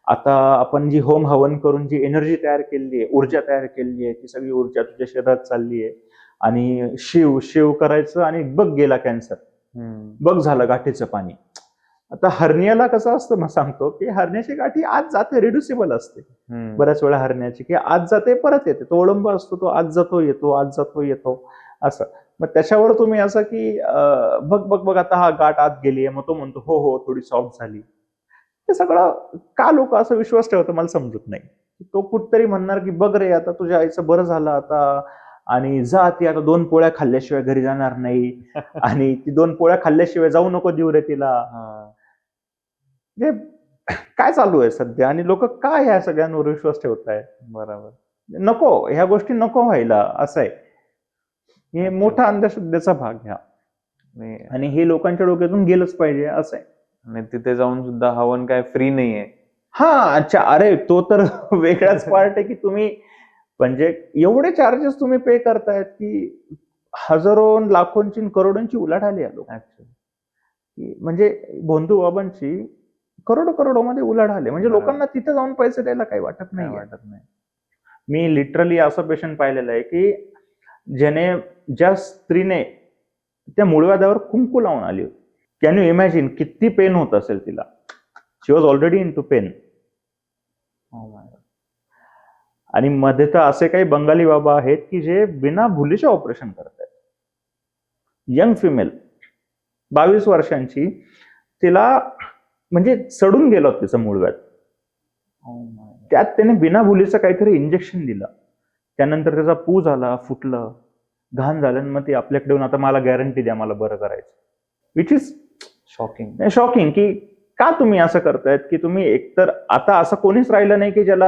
आता आपण जी होम हवन करून जी एनर्जी तयार केली आहे, ऊर्जा तयार केली आहे, ती सगळी ऊर्जा तुझ्या शरीरात चालली आहे, आणि शिव करायचं आणि बघ गेला कॅन्सर, बघ झालं गाठीचं पाणी. आता हर्नियाला कसं असतं मग सांगतो की हर्नियाची गाठी आज जाते, रिड्युसिबल असते बऱ्याच वेळा हर्नियाची, की आज जाते परत येते, तो ओळंब असतो, तो आज जातो येतो, आज जातो येतो असं. मग त्याच्यावर तुम्ही असं की बघ आता हा गाठ आत गेलीये, मग तो म्हणतो हो थोडी सॉफ्ट झाली. हे सगळं का लोक असं विश्वास ठेवतं मला समजत नाही. तो कुठतरी म्हणणार की बघ रे आता तुझ्या आईचं बरं झालं आता, आणि जा ती आता 2 पोळ्या खाल्ल्याशिवाय घरी जाणार नाही, आणि ती 2 पोळ्या खाल्ल्याशिवाय जाऊ नको देऊ रे तिला. काय चालू आहे सध्या, आणि लोक का ह्या सगळ्यांवर विश्वास ठेवताय? बरोबर, नको, ह्या गोष्टी नको व्हायला असं आहे. हे मोठा अंधश्रद्धेचा भाग ह्या, आणि आणि हे लोकांच्या डोक्यातून गेलंच पाहिजे असं आहे. आणि तिथे जाऊन सुद्धा हवन काय फ्री नाहीये. हा, अच्छा, अरे तो तर वेगळाच पार्ट आहे की तुम्ही म्हणजे एवढे चार्जेस तुम्ही पे करतायत की हजारो लाखोंची करोडोंची उलाढाल आलो ऍक्च्युली म्हणजे भोंदू बाबांची करोडोमध्ये उलाढाल आहे. म्हणजे बरोबर. लोकांना तिथे जाऊन पैसे द्यायला काही वाटत काय नाही. वाटत नाही. मी लिटरली असं पेशंट पाहिलेलं आहे की ज्या स्त्रीने त्या मूळव्याधावर कुंकू लावून आली होती. कॅन यू इमॅजिन किती पेन होत असेल तिला. She was already into pain. आणि मध्ये तर असे काही बंगाली बाबा आहेत की जे बिना भुलीचे ऑपरेशन करतात. यंग फिमेल 22 वर्षांची, तिला म्हणजे सडून गेलं होतं तिचं मूळव्याध. त्यात त्याने बिना भुलीचं काहीतरी इंजेक्शन दिलं. त्यानंतर त्याचा पू झाला, फुटलं, घाण झालं, आणि मग ती आपल्याकडे येऊन आता मला गॅरंटी द्या मला बरं करायचं. विच इज शॉकिंग की का तुम्ही असं करतायत की तुम्ही एकतर आता असं कोणीच राहिलं नाही की ज्याला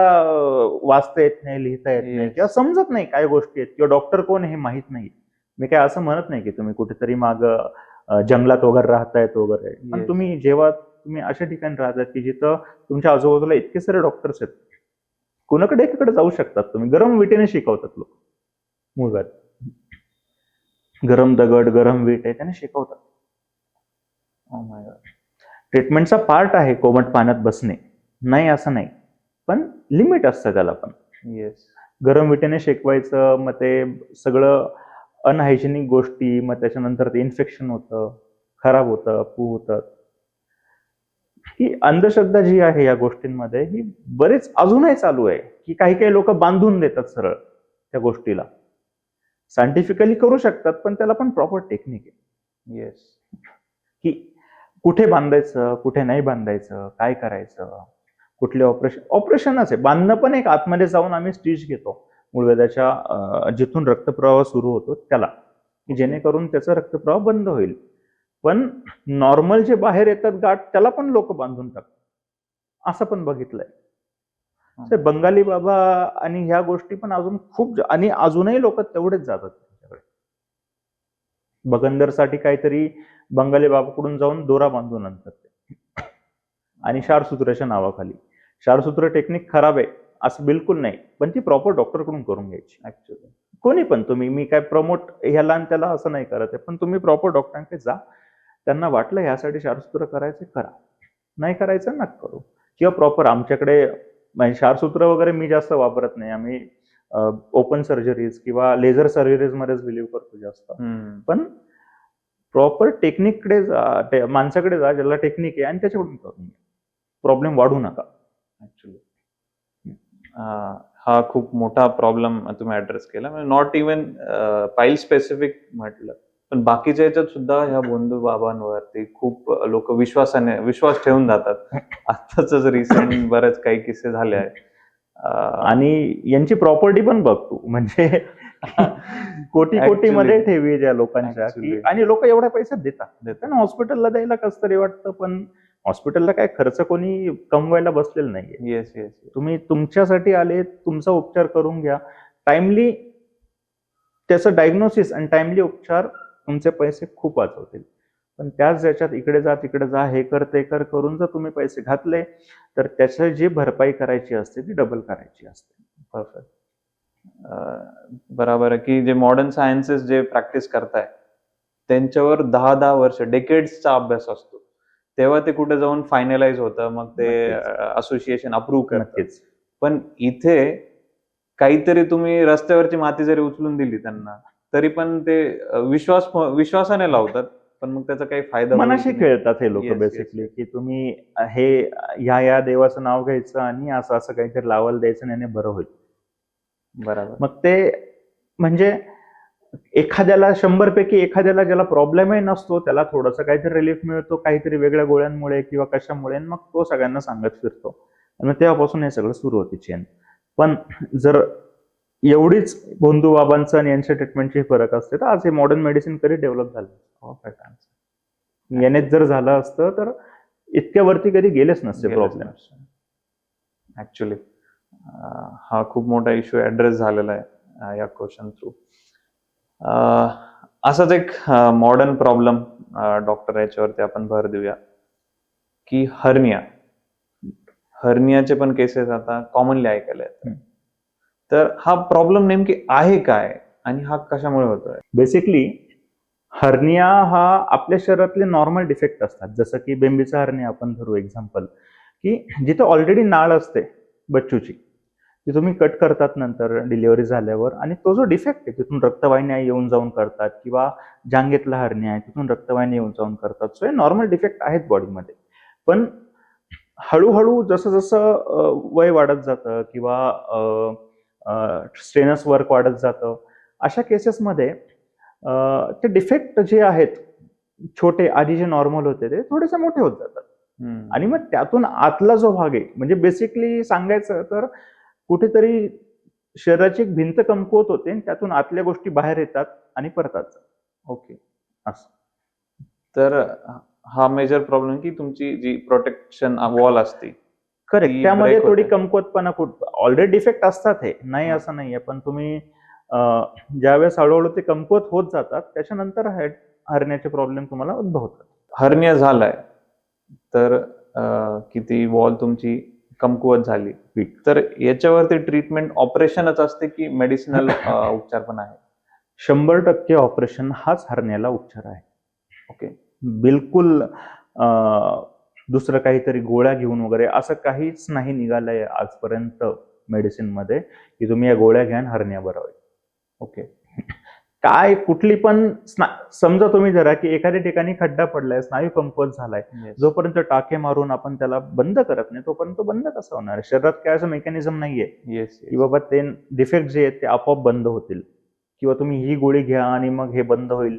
वाचता येत नाही, लिहिता येत नाही, Yes. किंवा समजत नाही काय गोष्टी आहेत, किंवा डॉक्टर कोण हे माहित नाही. मी काय असं म्हणत नाही की तुम्ही कुठेतरी माग जंगलात वगैरे राहतायत वगैरे, पण Yes. तुम्ही जेव्हा तुम्ही अशा ठिकाणी राहतात की जिथं तुमच्या आजूबाजूला इतके सारे डॉक्टर्स आहेत, कुणाकडे एकीकडे जाऊ शकतात तुम्ही. गरम विटेने शिकवतात लोक मूळव्याध. गरम दगड, गरम वीट आहे त्याने शिकवतात. ट्रीटमेंटचा पार्ट आहे कोमट पाण्यात बसणे, नाही असं नाही, पण लिमिट असतं त्याला पण. येस. गरम विटेने शेकवायचं, मग ते सगळं अनहायजेनिक गोष्टी, मग त्याच्यानंतर ते इन्फेक्शन होतं, खराब होतं, पू होतं. ही अंधश्रद्धा जी आहे या गोष्टींमध्ये ही बरेच अजूनही चालू आहे की काही लोक बांधून देतात सरळ त्या गोष्टीला. सायंटिफिकली करू शकतात, पण त्याला पण प्रॉपर टेक्निक आहे. येस. की कुठे बांधायचं, कुठे नाही बांधायचं, काय करायचं, कुठले ऑपरेशनच आहे. बांधणं पण एक आतमध्ये जाऊन आम्ही स्टिच घेतो मूळव्याधाच्या जिथून रक्तप्रवाह सुरू होतो त्याला, की जेणेकरून त्याचा रक्तप्रवाह बंद होईल. पण नॉर्मल जे बाहेर येतात गाठ त्याला पण लोक बांधून टाकतात, असं पण बघितलंय. ते बंगाली बाबा आणि ह्या गोष्टी पण अजून खूप, आणि अजूनही लोक तेवढेच जातात त्यांच्याकडे. बगंदरसाठी काहीतरी बंगाली बाबाकडून जाऊन दोरा बांधून आणतात ते, आणि क्षारसूत्राच्या नावाखाली. क्षारसूत्र टेक्निक खराब आहे असं बिलकुल नाही, पण ती प्रॉपर डॉक्टरकडून करून घ्यायची. ऍक्च्युअली कोणी पण तुम्ही, मी काय प्रमोट ह्याला आणि त्याला असं नाही करत आहे, पण तुम्ही प्रॉपर डॉक्टरांकडे जा. त्यांना वाटलं ह्यासाठी क्षारसूत्र करायचं करा, नाही करायचं नका करू. किंवा प्रॉपर आमच्याकडे म्हणजे क्षारसूत्र वगैरे मी जास्त वापरत नाही. आम्ही ओपन सर्जरीज किंवा लेझर सर्जरीज मध्येच बिलीव्ह करतो जास्त. पण प्रॉपर टेक्निककडे जा, माणसाकडे जा ज्याला टेक्निक आहे, आणि त्याच्याकडून करून घ्या. प्रॉब्लेम वाढू नका. ऍक्च्युली हा खूप मोठा प्रॉब्लेम तुम्ही ऍड्रेस केला. म्हणजे नॉट इव्हन पाईल स्पेसिफिक म्हटलं, पण बाकीच्या याच्यात सुद्धा ह्या भोंदू बाबांवरती खूप लोक विश्वास ठेवून जातात. आताच रिसेंट बरेच काही किस्से झाले आहेत. आणि यांची प्रॉपर्टी पण बघ तू, म्हणजे कोटी मध्ये ठेवी ज्या लोकांच्या, आणि लोक एवढ्या पैसे देतात. हॉस्पिटलला द्यायला कसं तरी वाटतं, पण हॉस्पिटलला काय खर्च कोणी कमवायला बसलेलं नाहीये. Yes yes. तुम्ही तुमच्यासाठी आले, तुमचा उपचार करून घ्या. टाइमली त्याचं डायग्नोसिस आणि टाइमली उपचार तुमचे पैसे खूप वाचवतील. पण त्याच ज्याच्यात इकडे जा तिकडे जा, हे कर ते कर करून जर तुम्ही पैसे घातले, तर त्याची जी भरपाई करायची असते ती डबल करायची असते. परफेक्ट. बरोबर आहे की जे मॉडर्न सायन्सेस जे प्रॅक्टिस करताय त्यांच्यावर 10 वर्ष डेकेड्सचा अभ्यास असतो, तेव्हा ते कुठे जाऊन फायनलाइज होतं, मग ते असोसिएशन अप्रूव्ह करतं. पण इथे काहीतरी तुम्ही रस्त्यावरची माती जरी उचलून दिली त्यांना, तरी पण ते विश्वासाने लावतात, पण मग त्याचा काही फायदा मनाशी खेळतात हे लोक बेसिकली, की तुम्ही हे या देवाचं नाव घ्यायचं आणि असं असं काहीतरी लावायला द्यायचं, आणि बरं होईल. बरोबर. मग ते म्हणजे एखाद्याला 100 पैकी एखाद्याला ज्याला प्रॉब्लेमही नसतो त्याला थोडंसं काहीतरी रिलीफ मिळतो, काहीतरी वेगळ्या गोळ्यांमुळे किंवा कशामुळे, मग तो सगळ्यांना सांगत फिरतो, आणि मग तेव्हापासून हे सगळं सुरू होते चेन. पण जर एवढीच भोंदू बाबांचं आणि यांच्या ट्रीटमेंटचे फरक असते, तर आज हे मॉडर्न मेडिसिन कधी डेव्हलप झालं. यानेच जर झालं असतं तर इतक्या वरती कधी गेलेच नसते प्रॉब्लेम. ऍक्च्युली हा खूप मोठा इश्यू ऍड्रेस झालेला आहे या क्वेश्चन थ्रू. असाच एक मॉडर्न प्रॉब्लेम डॉक्टर याच्यावरती आपण भर देऊया की हर्नियाचे पण केसेस आता कॉमनली ऐकायला येतात. तर हा प्रॉब्लेम नेमकी आहे काय आणि हा कशामुळे होतोय? बेसिकली हर्निया हा आपल्या शरीरातले नॉर्मल डिफेक्ट असतात. जसं की बेंबीचा हर्निया आपण धरू एक्झाम्पल, की जिथं ऑलरेडी नाळ असते बच्चूची, ती तुम्ही कट करतात नंतर डिलिव्हरी झाल्यावर, आणि तो जो डिफेक्ट आहे तिथून रक्तवाहिन्या येऊन जाऊन करतात, किंवा जांघेतला हर्निया आहे तिथून रक्तवाहिन्या येऊन जाऊन करतात. सो हे नॉर्मल डिफेक्ट आहेत बॉडीमध्ये. पण हळूहळू जसं जसं वय वाढत जातं किंवा स्ट्रेनस वर्क वाढत जातं, अशा केसेसमध्ये ते डिफेक्ट जे आहेत छोटे, आधी जे नॉर्मल होते ते थोडेसे मोठे होत जातात. आणि मग त्यातून आतला जो भाग आहे, म्हणजे बेसिकली सांगायचं तर कुठेतरी शरीराची एक भिंत कमकुवत होते आणि त्यातून आतल्या गोष्टी बाहेर येतात आणि परतात जातात. ओके. असं. तर हा मेजर प्रॉब्लेम की तुमची जी प्रोटेक्शन वॉल असते करेक्ट, ती त्यामध्ये break थोडी होते. कमकुवतपणा ऑलरेडी डिफेक्ट असतात, हे नाही हा. असं नाहीये, पण तुम्ही ज्यावेळेस हळूहळू ते कमकुवत होत जातात त्याच्यानंतर हरण्याचे प्रॉब्लेम तुम्हाला उद्भवतात. हर्निया झालाय तर किती वॉल तुमची कमकुवत झाली, तर याच्यावरती ट्रीटमेंट ऑपरेशनच असते की मेडिसिनल उपचार पण आहे? 100% ऑपरेशन हाच हरण्याला उपचार आहे. ओके. बिलकुल दुसरं काहीतरी गोळ्या घेऊन वगैरे असं काहीच नाही निघालंय आजपर्यंत मेडिसिन मध्ये की तुम्ही या गोळ्या घ्या आणि हरण्या बरं होईल. ओके. काय कुठली पण समजा तुम्ही जरा की एखाद्या ठिकाणी खड्डा पडलाय, स्नायू कमकुवत झालाय, Yes. जोपर्यंत टाके मारून आपण त्याला बंद करत नाही तोपर्यंत बंद कसं होणार? शरीरात काय असं मेकॅनिझम नाहीये येस. की बाबा ते डिफेक्ट जे आहेत ते आपोआप बंद होतील, किंवा तुम्ही ही गोळी घ्या आणि मग हे बंद होईल,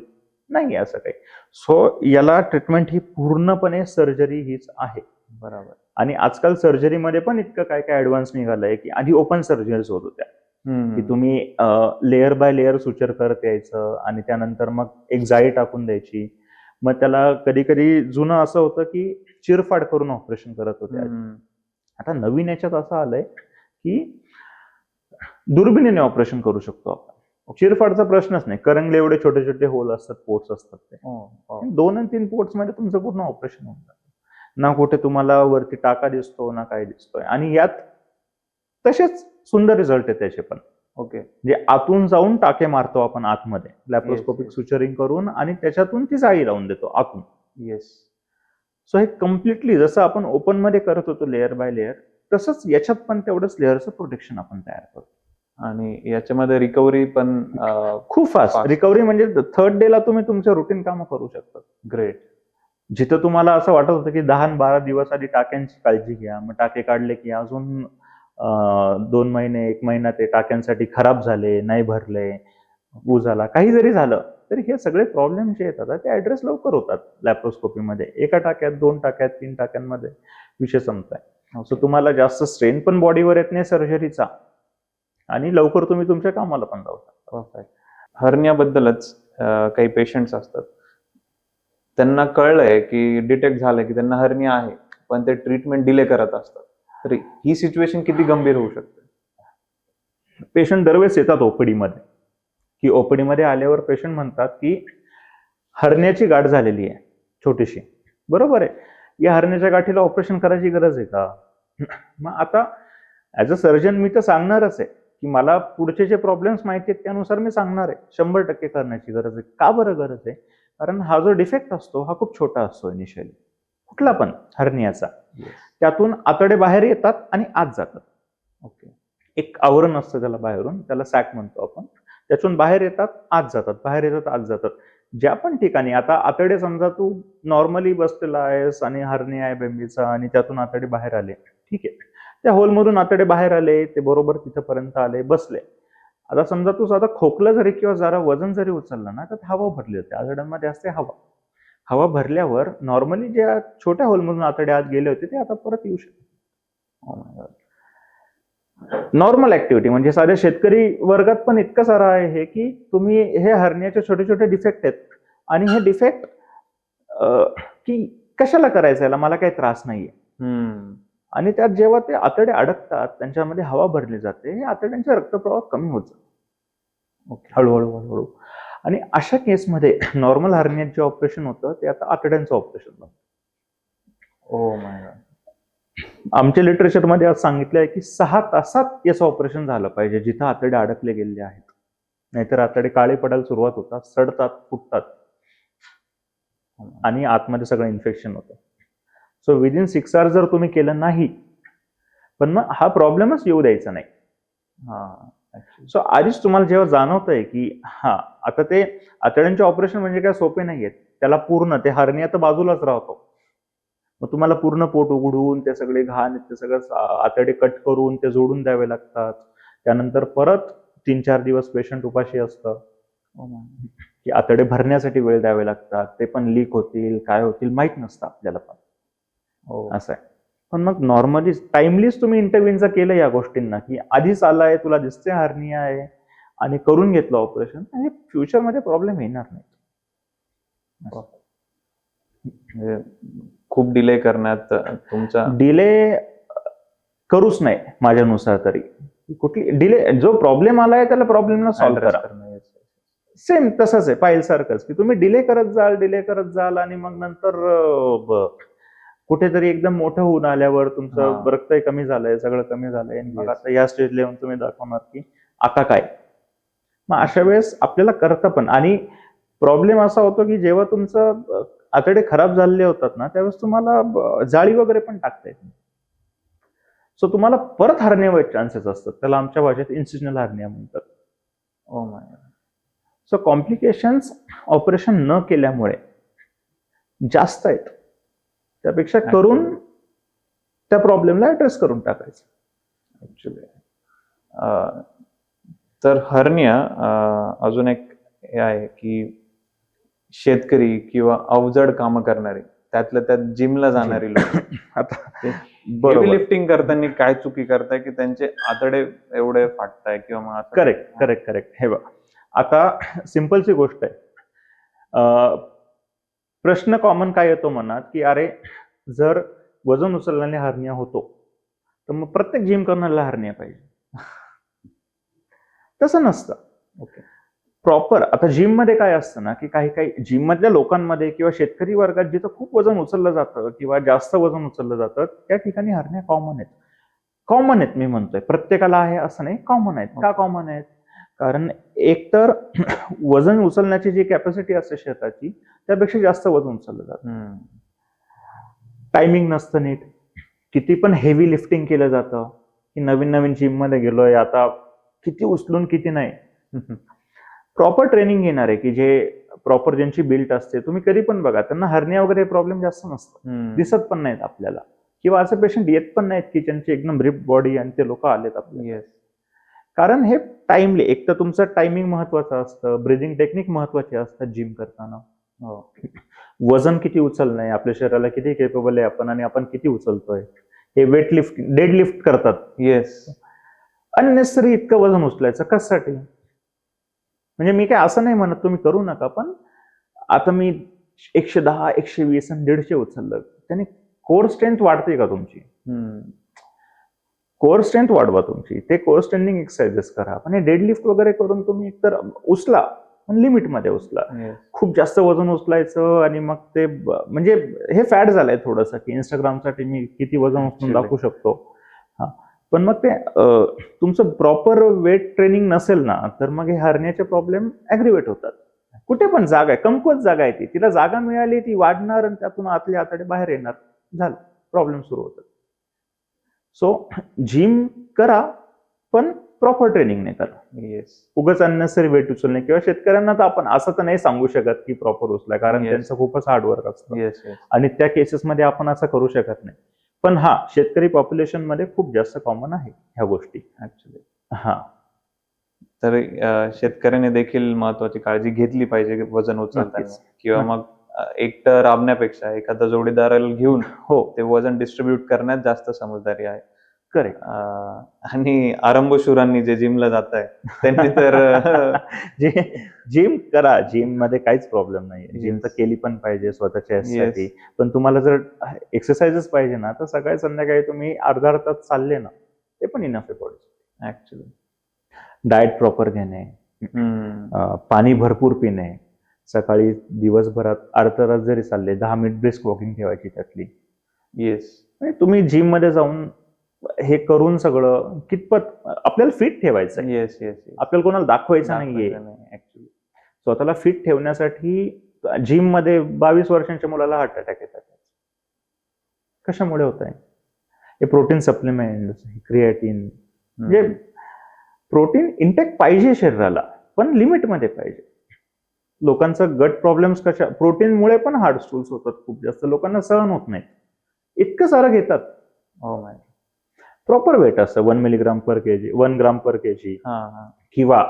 नाही असं काही. सो याला ट्रीटमेंट ही पूर्णपणे सर्जरी हीच आहे. बरोबर. आणि आजकाल सर्जरीमध्ये पण इतकं काय काय ऍडव्हान्स निघालंय की आधी ओपन सर्जरीज होत होत्या, की तुम्ही लेअर बाय लेअर सुचर करत यायचं आणि त्यानंतर मग एक जाळी टाकून द्यायची. मग त्याला कधी कधी जुनं असं होतं की चिरफाड करून ऑपरेशन करत होते. आता नवीन याच्यात असं आलंय की दुर्बिणीने ऑपरेशन करू शकतो आपण. चिरफाडचा प्रश्नच नाही, करंगले एवढे छोटे छोटे होल असतात, पोर्ट्स असतात, ते 2 आणि 3 पोर्ट्स मध्ये तुमचं पूर्ण ऑपरेशन होऊन जातं. ना कुठे तुम्हाला वरती टाका दिसतो ना काय दिसतोय, आणि यात तसेच सुंदर रिझल्ट आहे त्याचे पण. ओके. म्हणजे आतून जाऊन टाके मारतो आपण आतमध्ये लॅप्रोस्कोपिक yes. सुचरिंग करून, आणि त्याच्यातून ती जाळी लावून देतो आतून. येस. सो हे कम्प्लिटली जसं आपण ओपन मध्ये करत होतो लेअर बाय लेअर, तसंच याच्यात पण तेवढंच लेअरचं प्रोटेक्शन आपण तयार करतो. आणि याच्यामध्ये रिकव्हरी पण खूप फास्ट fast. रिकव्हरी, म्हणजे थर्ड डे ला तुम्ही तुमच्या रुटीन कामं करू शकता. ग्रेट. जिथं तुम्हाला असं वाटत होतं की 10 आणि 12 दिवस आधी टाक्यांची काळजी घ्या, मग टाके काढले की अजून 2 महिने 1 महिना ते टाक्यांसाठी खराब झाले, नाही भरले, झाला, काही जरी झालं तरी हे सगळे प्रॉब्लेम जे येतात ते ऍड्रेस लवकर होतात लॅप्रोस्कोपीमध्ये. एका टाक्यात 2 टाक्यात 3 टाक्यांमध्ये विषय संपताय. सो तुम्हाला जास्त स्ट्रेन पण बॉडीवर येत नाही सर्जरीचा, आणि लवकर तुम्ही तुमच्या कामाला पण जाऊ शकता. हर्नियाबद्दलच काही पेशंट्स असतात, त्यांना कळलंय की डिटेक्ट झालंय की त्यांना हर्निया आहे, पण ते ट्रीटमेंट डिले करत असतात. तर ही सिच्युएशन किती गंभीर होऊ शकते? पेशंट दरवेळेस येतात ओपीडी मध्ये, की ओपीडी मध्ये आल्यावर पेशंट म्हणतात की हर्नियाची गाठ झालेली आहे छोटीशी. बरोबर आहे, या हर्नियाच्या गाठीला ऑपरेशन करायची गरज आहे का? मग आता ऍज अ सर्जन मी तर सांगणारच आहे की मला पुढचे जे प्रॉब्लेम्स माहिती आहेत त्यानुसार मी सांगणार आहे 100% करण्याची गरज आहे. का बरं गरज आहे? कारण हा जो डिफेक्ट असतो हा खूप छोटा असतो इनिशियली, कुठला पण हर्नियाचा. त्यातून आतडे बाहेर येतात आणि आत जातात. ओके. एक आवरण असतं त्याला बाहेरून, त्याला सॅक म्हणतो आपण. त्यातून बाहेर येतात आत जातात, बाहेर येतात आत जातात. ज्या पण ठिकाणी आता आतडे, समजा तू नॉर्मली बसलेला आहेस आणि हर्निया आहे बेंबीचा आणि त्यातून आतडे बाहेर आले, ठीक आहे, त्या होलमधून आतडे बाहेर आले, ते बरोबर तिथपर्यंत आले, बसले. आता समजा तू साधा खोकलं जरी किंवा जरा वजन जरी उचललं ना, तर हवा भरली होते, आतड्यांमध्ये असते हवा. हवा भरल्यावर नॉर्मली ज्या छोट्या होलमधून आतडे आत गेले होते ते आता परत येऊ शकतात. नॉर्मल ऍक्टिव्हिटी, म्हणजे साध्या शेतकरी वर्गात पण इतकं सारं आहे हे की तुम्ही हे हर्नियाचे छोटे छोटे डिफेक्ट आहेत, आणि हे डिफेक्ट की कशाला करायचं, याला मला काही त्रास नाहीये. आणि त्यात जेव्हा ते आतडे अडकतात, त्यांच्यामध्ये हवा भरली जाते, हे आतड्यांचा रक्तप्रवाह कमी होत जातो. हळूहळू हळूहळू. आणि अशा केसमध्ये नॉर्मल हर्नियात जे ऑपरेशन होतं ते आता आतड्यांचं ऑपरेशन बनतं. Oh my God. आमच्या लिटरेचरमध्ये आज सांगितलं आहे की 6 तासात याचं ऑपरेशन झालं पाहिजे जिथं आतडे अडकले गेलेले आहेत. नाहीतर आतडे काळे पडायला सुरुवात होतात, सडतात, फुटतात आणि आतमध्ये सगळं इन्फेक्शन होतं. सो विदिन 6 आवर्स जर तुम्ही केलं नाही, पण मग हा प्रॉब्लेमच येऊ द्यायचा नाही. सो आधीच तुम्हाला जेव्हा जाणवतंय की आता ते आतड्यांचे ऑपरेशन म्हणजे काय सोपे नाहीयेत. त्याला पूर्ण ते हर्निया तर बाजूलाच राहतो. मग तुम्हाला पूर्ण पोट उघडून ते सगळे घाण ते सगळं आतडे कट करून ते जोडून द्यावे लागतात. त्यानंतर परत 3-4 दिवस पेशंट उपाशी असतं. की आतडे भरण्यासाठी वेळ द्यावे लागतात. ते पण लीक होतील, काय होतील माहित नसतं आपल्याला पण. असं आहे. पण मग नॉर्मली टाइमलीच तुम्ही इंटरव्ह्यून केलं या गोष्टींना की आधीच आलाय, तुला दिसते हर्निया आहे आणि करून घेतलं ऑपरेशन, आणि फ्युचरमध्ये प्रॉब्लेम येणार नाही. खूप डिले करण्यात तुमचा डिले करूच नाही माझ्यानुसार तरी. कुठली डिले, जो प्रॉब्लेम आलाय त्याला प्रॉब्लेमला सॉल्व्ह करा. सेम तसंच आहे पायल सारखंच की तुम्ही डिले करत जाल आणि मग नंतर कुठेतरी एकदम मोठं होऊन आल्यावर तुमचं रक्तही कमी झालंय, सगळं कमी झालंय, मग आता या स्टेजला येऊन तुम्ही दाखवणार की आता काय. मग अशा वेळेस आपल्याला करतं पण. आणि प्रॉब्लेम असा होतो की जेव्हा तुमचं आतडे खराब झालेले होतात ना त्यावेळेस तुम्हाला जाळी वगैरे पण टाकता येत नाही. सो तुम्हाला परत हर्निया व्हायचे चान्सेस असतात. त्याला आमच्या भाषेत इन्सिजनल हर्निया म्हणतात. Oh my. So complications operation न केल्यामुळे जास्त आहेत. त्यापेक्षा करून त्या प्रॉब्लेमला ऍड्रेस करून टाकायचं ऍक्च्युली. तर हर्निया अजून एक हे आहे की शेतकरी किंवा अवजड कामं करणारे, त्यातल्या त्यात जिमला जाणारी लोक आता हेवी लिफ्टिंग करताना काय चुकी करताय की त्यांचे आतडे एवढे फाटताय किंवा मग करेक्ट. हे बघ, आता सिंपलची गोष्ट आहे. प्रश्न कॉमन काय येतो मनात की अरे जर वजन उचलल्याने हर्निया होतो तर मग प्रत्येक जिम करणाऱ्याला हर्निया पाहिजे. तसं नसतं. ओके, प्रॉपर आता जिम मध्ये काय असतं ना की काही जिम मधल्या लोकांमध्ये किंवा शेतकरी वर्गात जिथं खूप वजन उचललं जातं किंवा जास्त वजन उचललं जातं त्या ठिकाणी हर्निया कॉमन आहेत. मी म्हणतोय प्रत्येकाला आहे असं नाही, कॉमन आहेत. का कॉमन आहेत? कारण एकतर वजन उचलण्याची जी कॅपॅसिटी असते शरीराची त्यापेक्षा जास्त वजन उचललं जातं. टायमिंग नसतं नीट. किती पण हेवी लिफ्टिंग केलं जातं की नवीन जिम मध्ये गेलोय आता किती उचलून किती नाही. प्रॉपर ट्रेनिंग घेणार आहे की जे प्रॉपर ज्यांची बिल्ट असते, तुम्ही कधी पण बघा त्यांना हर्निया वगैरे प्रॉब्लेम जास्त नसतं, दिसत पण नाहीत आपल्याला. किंवा असे पेशंट येत पण नाहीत की ज्यांची एकदम रिप बॉडी आणि ते लोक आलेत आपल्याला. कारण हे टाइमली, एक तर तुमचं टायमिंग महत्वाचं असतं, ब्रिदिंग टेक्निक महत्वाची असतात जिम करताना. वजन किती उचलणं आहे, आपल्या शरीराला किती केपेबल आहे आपण आणि आपण किती उचलतोय. हे वेट लिफ्ट, डेड लिफ्ट करतात. अननेसेसरी इतकं वजन उचलायचं कशासाठी? म्हणजे मी काय असं नाही म्हणत तुम्ही करू नका, पण आता मी 110, 120 आणि 150 उचललं त्याने कोर स्ट्रेंथ वाढते का तुमची? कोर स्ट्रेंथ वाढवा तुमची. ते कोर स्ट्रेंथिंग एक्सरसाइजेस करा. पण हे डेड लिफ्ट वगैरे करून तुम्ही एकतर उचला पण लिमिटमध्ये उचला. खूप जास्त वजन उचलायचं आणि मग ते म्हणजे हे फॅड झालंय थोडंसं की इंस्टाग्रामसाठी मी किती वजन उचलून दाखवू शकतो. पण मग ते तुमचं प्रॉपर वेट ट्रेनिंग नसेल ना तर मग हे हर्नियाचे प्रॉब्लेम ऍग्रिवेट होतात. कुठे पण जागा आहे, कमकुवत जागा आहे ती, तिला जागा मिळाली ती वाढणार आणि त्यातून आतले आतडे बाहेर येणार, झालं प्रॉब्लेम सुरू होतात. सो जिम करा पण प्रॉपर ट्रेनिंग नाही करा. उगाच अननेसेसरी वेट उचलणे. किंवा शेतकऱ्यांना तर आपण असं तर नाही सांगू शकत की प्रॉपर उचला, कारण त्यांचं खूपच हार्डवर्क असतं आणि त्या केसेसमध्ये आपण असं करू शकत नाही. पण शेतकरी पॉप्युलेशन मध्ये खूप जास्त कॉमन आहे ह्या गोष्टी ऍक्च्युली. तर शेतकऱ्याने देखील महत्वाची काळजी घेतली पाहिजे वजन उचलताना. किंवा मग एकटं राबण्यापेक्षा एखादा जोडीदाराला घेऊन ते वजन डिस्ट्रीब्यूट करण्यात जास्त समजदारी आहे. करेक्ट. आणि आरंभशूरांनी जे जिमला जात आहे त्यांनी तर जिम करा, जिम मध्ये काहीच प्रॉब्लेम नाही. जिम तर केली पण पाहिजे स्वतःच्या साठी. पण तुम्हाला जर एक्सरसाइजेस पाहिजे ना तर सकाळी संध्याकाळी तुम्ही अर्धा तास चालले ना ते पण इनफ आहे बॉडी ऍक्च्युली. डाएट प्रॉपर घेणे, पाणी भरपूर पिणे, सकाळी दिवसभरात अर्धा तास जरी चालले 10 मिनिट ब्रिस्क वॉकिंग ठेवायची त्यातली. येस. तुम्ही जिम मध्ये जाऊन हे करून सगळं कितपत आपल्याला फिट ठेवायचं, येस येस. आपल्याला कोणाला दाखवायचं नाहीये. ऍक्च्युली स्वतःला फिट ठेवण्यासाठी जिम मध्ये 22 वर्षांच्या मुलाला हार्ट अटॅक येतात. कशामुळे होत आहे? हे प्रोटीन सप्लिमेंट, क्रिएटिन, म्हणजे प्रोटीन इंटेक पाहिजे शरीराला, पण लिमिटमध्ये पाहिजे. लोकांचं गट प्रॉब्लेम्स प्रोटीनमुळे पण हार्ट स्टूल्स होतात. खूप जास्त लोकांना सहन होत नाही, इतकं सारं घेतात. प्रॉपर वेट असतं 1 मिलीग्राम पर केजी, 1 ग्राम पर केजी, किंवा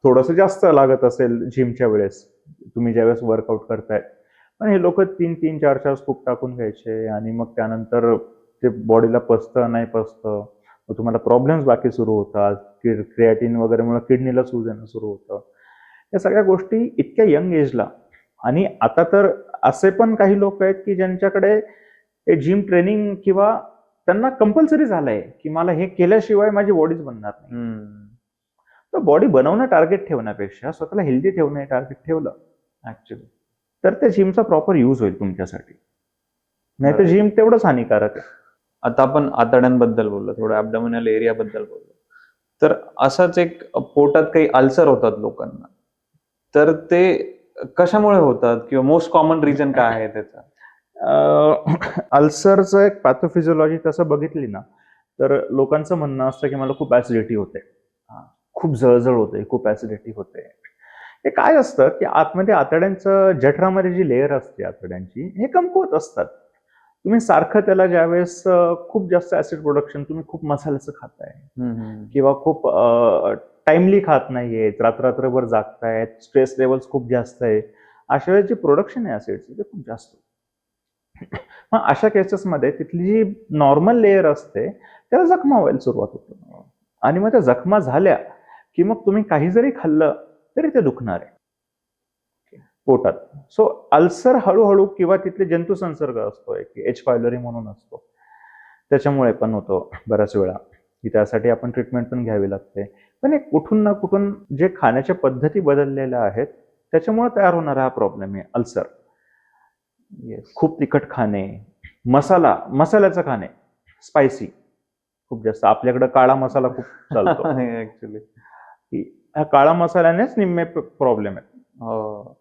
थोडस जास्त लागत असेल जिमच्या वेळेस, तुम्ही ज्यावेळेस वर्कआउट करताय. पण हे लोक 3-4 स्कूप टाकून घ्यायचे आणि मग त्यानंतर ते बॉडीला पचतं नाही पचतं, मग तुम्हाला प्रॉब्लेम्स बाकी सुरू होतात. क्रिएटिन वगैरेमुळे किडनीला सूज येणं सुरू होतं. या सगळ्या गोष्टी इतक्या यंग एजला. आणि आता तर असे पण काही लोक आहेत की ज्यांच्याकडे जिम ट्रेनिंग किंवा त्यांना कंपल्सरी झालंय की मला हे केल्याशिवाय माझी बॉडीच बनणार नाही. तर बॉडी बनवणं टार्गेट ठेवण्यापेक्षा स्वतःला हेल्दी ठेवणं हे टार्गेट ठेवलं ऍक्च्युली, तर त्या जिमचा प्रॉपर यूज होईल तुमच्यासाठी. नाही तर जिम तेवढंच हानिकारक आहे. आता आपण आतड्यांबद्दल बोललो, थोडं ॲब्डोमिनल एरियाबद्दल बोललो. तर असाच एक पोटात काही अल्सर होतात लोकांना, तर ते कशामुळे होतात किंवा मोस्ट कॉमन रिझन काय आहे त्याचा? अल्सरचं एक पॅथोफिजिओलॉजी तसं बघितली ना, तर लोकांचं म्हणणं असतं की मला खूप ऍसिडिटी होते, खूप जळजळ होते, खूप ऍसिडिटी होते. हे काय असतं की आतमध्ये आतड्यांचं जठरामध्ये जी लेअर असते आतड्यांची, हे कमकुवत असतात. तुम्ही सारखं त्याला ज्यावेळेस खूप जास्त ऍसिड प्रोडक्शन, तुम्ही खूप मसाल्याचं खाताय किंवा खूप टाइमली खात नाहीयेत, रात्रभर जागतायत, स्ट्रेस लेवल्स खूप जास्त आहे, अशा वेळेस जे प्रोडक्शन आहे ऍसिडचं ते खूप जास्त. मग अशा केसेसमध्ये तिथली जी नॉर्मल लेअर असते त्याला जखमा व्हायला सुरुवात होते. आणि मग त्या जखमा झाल्या की मग तुम्ही काही जरी खाल्लं तरी ते दुखणार आहे पोटात. सो अल्सर हळूहळू किंवा तिथले जंतू संसर्ग असतो की एच पायलोरी म्हणून असतो, त्याच्यामुळे पण होतो बऱ्याच वेळा, की त्यासाठी आपण ट्रीटमेंट पण घ्यावी लागते. पण एक कुठून ना कुठून जे खाण्याच्या पद्धती बदललेल्या आहेत त्याच्यामुळे तयार होणारा हा प्रॉब्लेम आहे अल्सर. खूप तिखट खाणे, मसाल्याचं खाणे, स्पायसी खूप जास्त. आपल्याकडे काळा मसाला खूप चालतो ऍक्च्युली, ह्या काळा मसाल्यानेच निम्मे प्रॉब्लेम आहेत.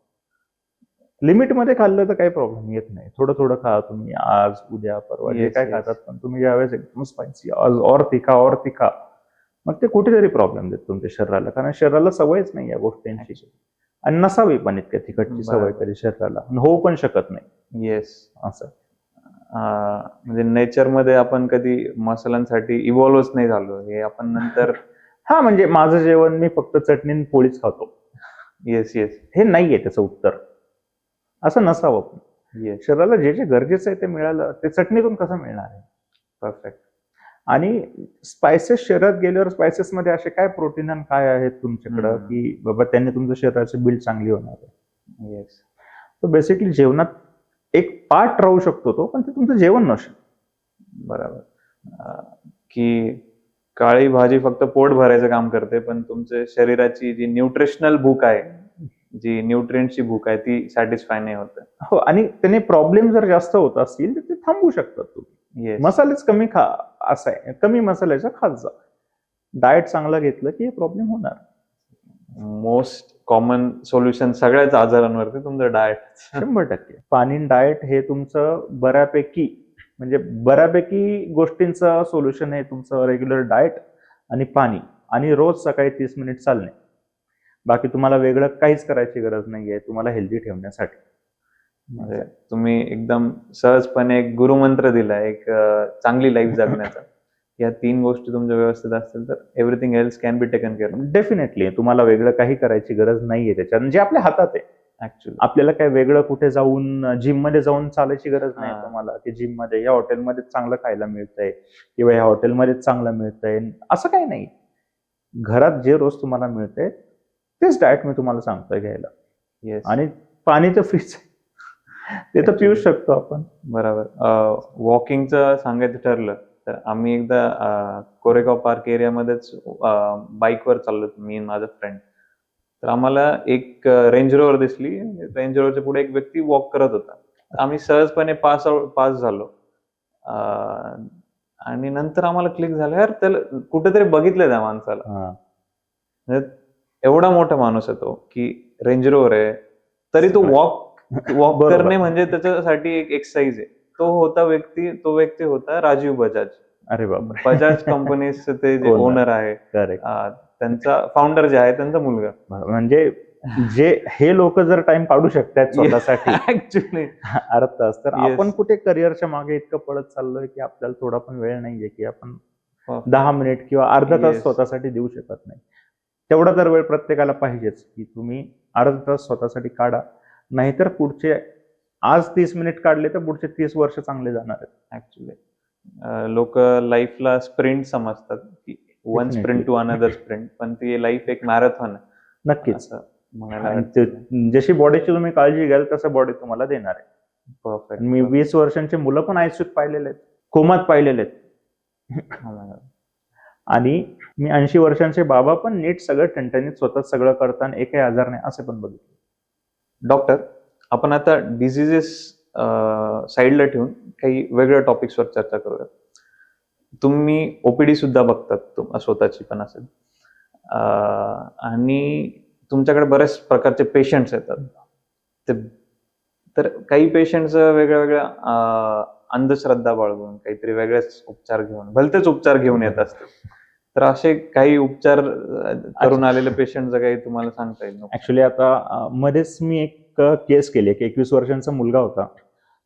लिमिटमध्ये खाल्लं तर काही प्रॉब्लेम येत नाही. थोडं थोडं खा तुम्ही, आज उद्या परवा जे काय खातात, पण तुम्ही ज्यावेळेस एकदम स्पायसी और तिखा, मग ते कुठेतरी प्रॉब्लेम देत तुमच्या शरीराला, कारण शरीराला सवयच नाही या गोष्टींची. आणि नसावी पण इतक्या तिखटची सवय कधी शरीराला, होऊ पण शकत नाही. येस, असं म्हणजे नेचरमध्ये आपण कधी मसाल्यांसाठी इव्हॉल्वच नाही झालो, हे आपण नंतर म्हणजे माझं जेवण मी फक्त चटणी पोळीच खातो, येस येस, हे नाहीये त्याचं उत्तर. असं नसावं. शरीराला जे जे गरजेचं आहे ते मिळालं, ते चटणीतून कसं मिळणार आहे? परफेक्ट. आणि स्पायसेस शरीरात गेल्यावर स्पायसेस मध्ये असे काय प्रोटीन आणि काय आहेत तुमच्याकडं की बाबा त्यांनी तुमच्या शरीराची बिल्ड चांगली होणार आहे? येस. तर बेसिकली जेवणात एक पार्ट राहू शकतो तो, पण ते तुमचं जेवण नसेल. बरोबर. की काळी भाजी फक्त पोट भरायचं काम करते, पण तुमच्या शरीराची जी न्यूट्रिशनल भूक आहे, जी न्यूट्रिएंटची भूक आहे, ती सॅटिस्फाय नाही होत. हो, आणि त्याने प्रॉब्लेम जर जास्त होत असतील तर ते थांबवू शकतात तुम्ही. मसालेच कमी खा, असं आहे, कमी मसाल्याचा खात जा. डाएट चांगला घेतलं की हे प्रॉब्लेम होणार. मोस्ट कॉमन सोल्युशन सगळ्याच आजारांवरती तुमचं डाएट. 100%. पाणी डाएट हे तुमचं बऱ्यापैकी गोष्टींचं सोल्युशन आहे तुमचं रेग्युलर डाएट आणि पाणी, आणि रोज सकाळी 30 मिनिट चालणे. बाकी तुम्हाला वेगळं काहीच करायची गरज नाहीये तुम्हाला हेल्दी ठेवण्यासाठी. म्हणजे तुम्ही एकदम सहजपणे एक गुरुमंत्र दिला, एक चांगली लाईफ जगण्याचा. या 3 गोष्टी तुमच्या व्यवस्थित असतील तर everything else can be taken care. Definitely तुम्हाला वेगळं काही करायची गरज नाहीये त्याच्यात, जे आपल्या हातात आहे. ऍक्च्युअली आपल्याला काय वेगळं कुठे जाऊन जिम मध्ये जाऊन चालायची गरज नाही तुम्हाला, की जिम मध्ये या हॉटेलमध्ये चांगलं खायला मिळतंय किंवा या हॉटेलमध्ये चांगलं मिळतंय, असं काही नाही. घरात जे रोज तुम्हाला मिळतंय तेच डाएट मी तुम्हाला सांगतोय घ्यायला. आणि पाणी तर फ्रीच ते तर पिऊ शकतो आपण. बरोबर. वॉकिंगचं सांगायचं ठरलं तर आम्ही एकदा कोरेगाव पार्क एरियामध्येच बाईकवर चाललो, मी माझा फ्रेंड. तर आम्हाला एक रेंज रोवर दिसली. रेंज रोवरच्या पुढे एक व्यक्ती वॉक करत होता. आम्ही सहजपणे पास झालो. आणि नंतर आम्हाला क्लिक झालं, यार त्याला कुठेतरी बघितलं त्या माणसाला. म्हणजे एवढा मोठा माणूस आहे तो, की रेंज रोवर आहे, तरी तो वॉक बरोबर. करणे म्हणजे त्याच्यासाठी एक एक्सरसाइज आहे. तो व्यक्ती होता राजीव बजाज. अरे बापरे. बजाज कंपनीचे ते जे Owner. ओनर आहे, करेक्ट. त्यांचा फाउंडर जे आहे त्यांचा मुलगा. म्हणजे जे हे लोक जर टाइम काढू शकतात स्वतःसाठी ऍक्च्युली अर्थात, तर Yes. आपण कुठे करिअरच्या मागे इतकं पळत चाललोय की आपल्याला थोडा पण वेळ नाहीये की आपण हो. 10 मिनिट किंवा अर्धा तास Yes. स्वतःसाठी देऊ शकत नाही. तेवढा तर वेळ प्रत्येकाला पाहिजेच की तुम्ही अर्धा तास स्वतःसाठी काढा, नाहीतर पुढचे आज 30 मिनिट काढले तर पुढचे 30 वर्ष चांगले जाणार आहेत. ऍक्च्युली लोक लाईफला स्प्रिंट समजतात, की one Definitely. Sprint to another sprint, पण ती लाईफ एक मॅरेथॉन आहे नक्कीच. असं म्हणायला आणि ते जशी बॉडीची तुम्ही काळजी घ्याल तसं बॉडी तुम्हाला देणार आहे. परफेक्ट. मी 20 वर्षांची मुलं पण आयसीयूत पाहिलेले आहेत, कोमात पाहिलेले आहेत. आणि मी 80 वर्षांचे बाबा पण नीट सगळं ठणठणीत स्वतः सगळं करताना एकही आजार नाही असे पण बघितले. डॉक्टर, आपण आता डिझिजेस साईडला ठेवून काही वेगळ्या टॉपिक्सवर चर्चा करूया. तुम्ही ओपीडी सुद्धा बघतात, स्वतःची पण असेल, आणि तुमच्याकडे बरेच प्रकारचे पेशंट्स येतात. तर काही पेशंट्स वेगळ्या वेगळ्या अंधश्रद्धा बाळगून काहीतरी वेगळेच उपचार घेऊन, भलतेच उपचार घेऊन येत असतात. तर असे काही उपचार करून आलेले पेशंटचं काही तुम्हाला सांगता येईल? ऍक्च्युली आता मध्येच मी एक केस केली, एक 21 वर्षांचा मुलगा होता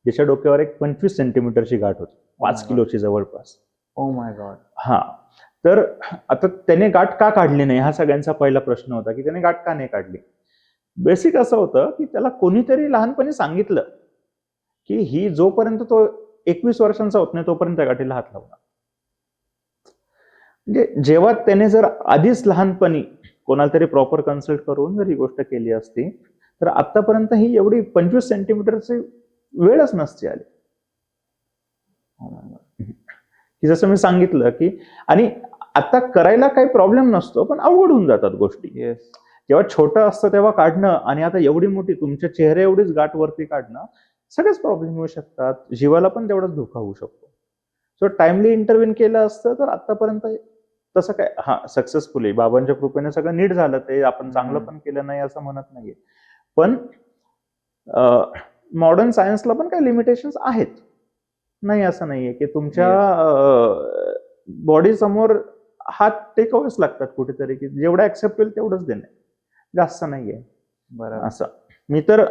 ज्याच्या डोक्यावर एक 25 सेंटीमीटरची गाठ होती, 5 किलोची जवळपास. Oh my God. हा, तर आता त्याने गाठ का काढली नाही हा सगळ्यांचा पहिला प्रश्न होता, की त्याने गाठ का नाही काढली. बेसिक असं होतं की त्याला कोणीतरी लहानपणी सांगितलं की ही जोपर्यंत तो 21 वर्षांचा होत नाही तोपर्यंत त्या गाठीला हात लावणार. म्हणजे जेव्हा त्याने जर आधीच लहानपणी कोणाला तरी प्रॉपर कन्सल्ट करून जर ही गोष्ट केली असती तर आतापर्यंत ही एवढी 25 सेंटीमीटरची वेळच नसती आली. की जसं मी सांगितलं की, आणि आता करायला काही प्रॉब्लेम नसतो पण अवघड होऊन जातात गोष्टी. येस. जेव्हा छोटं असतं तेव्हा काढणं आणि आता एवढी मोठी तुमच्या चेहऱ्या एवढीच गाठ वरती काढणं, सगळेच प्रॉब्लेम होऊ शकतात, जीवाला पण तेवढाच धोका होऊ शकतो. सो टाइमली इंटरव्हीन केलं असतं तर आतापर्यंत तसं काय, हा सक्सेसफुली बाबांच्या कृपेने सगळं नीट झालं, ते आपण चांगलं पण केलं नाही असं म्हणत नाहीये, पण मॉडर्न सायन्सला पण काही लिमिटेशन्स आहेत. नाही असं नाहीये की तुमच्या बॉडी समोर हात टेकावेच लागतात कुठेतरी, की जेवढं ऍक्सेप्ट होईल तेवढंच देणे, जास्त नाहीये. बरोबर. असं मी तर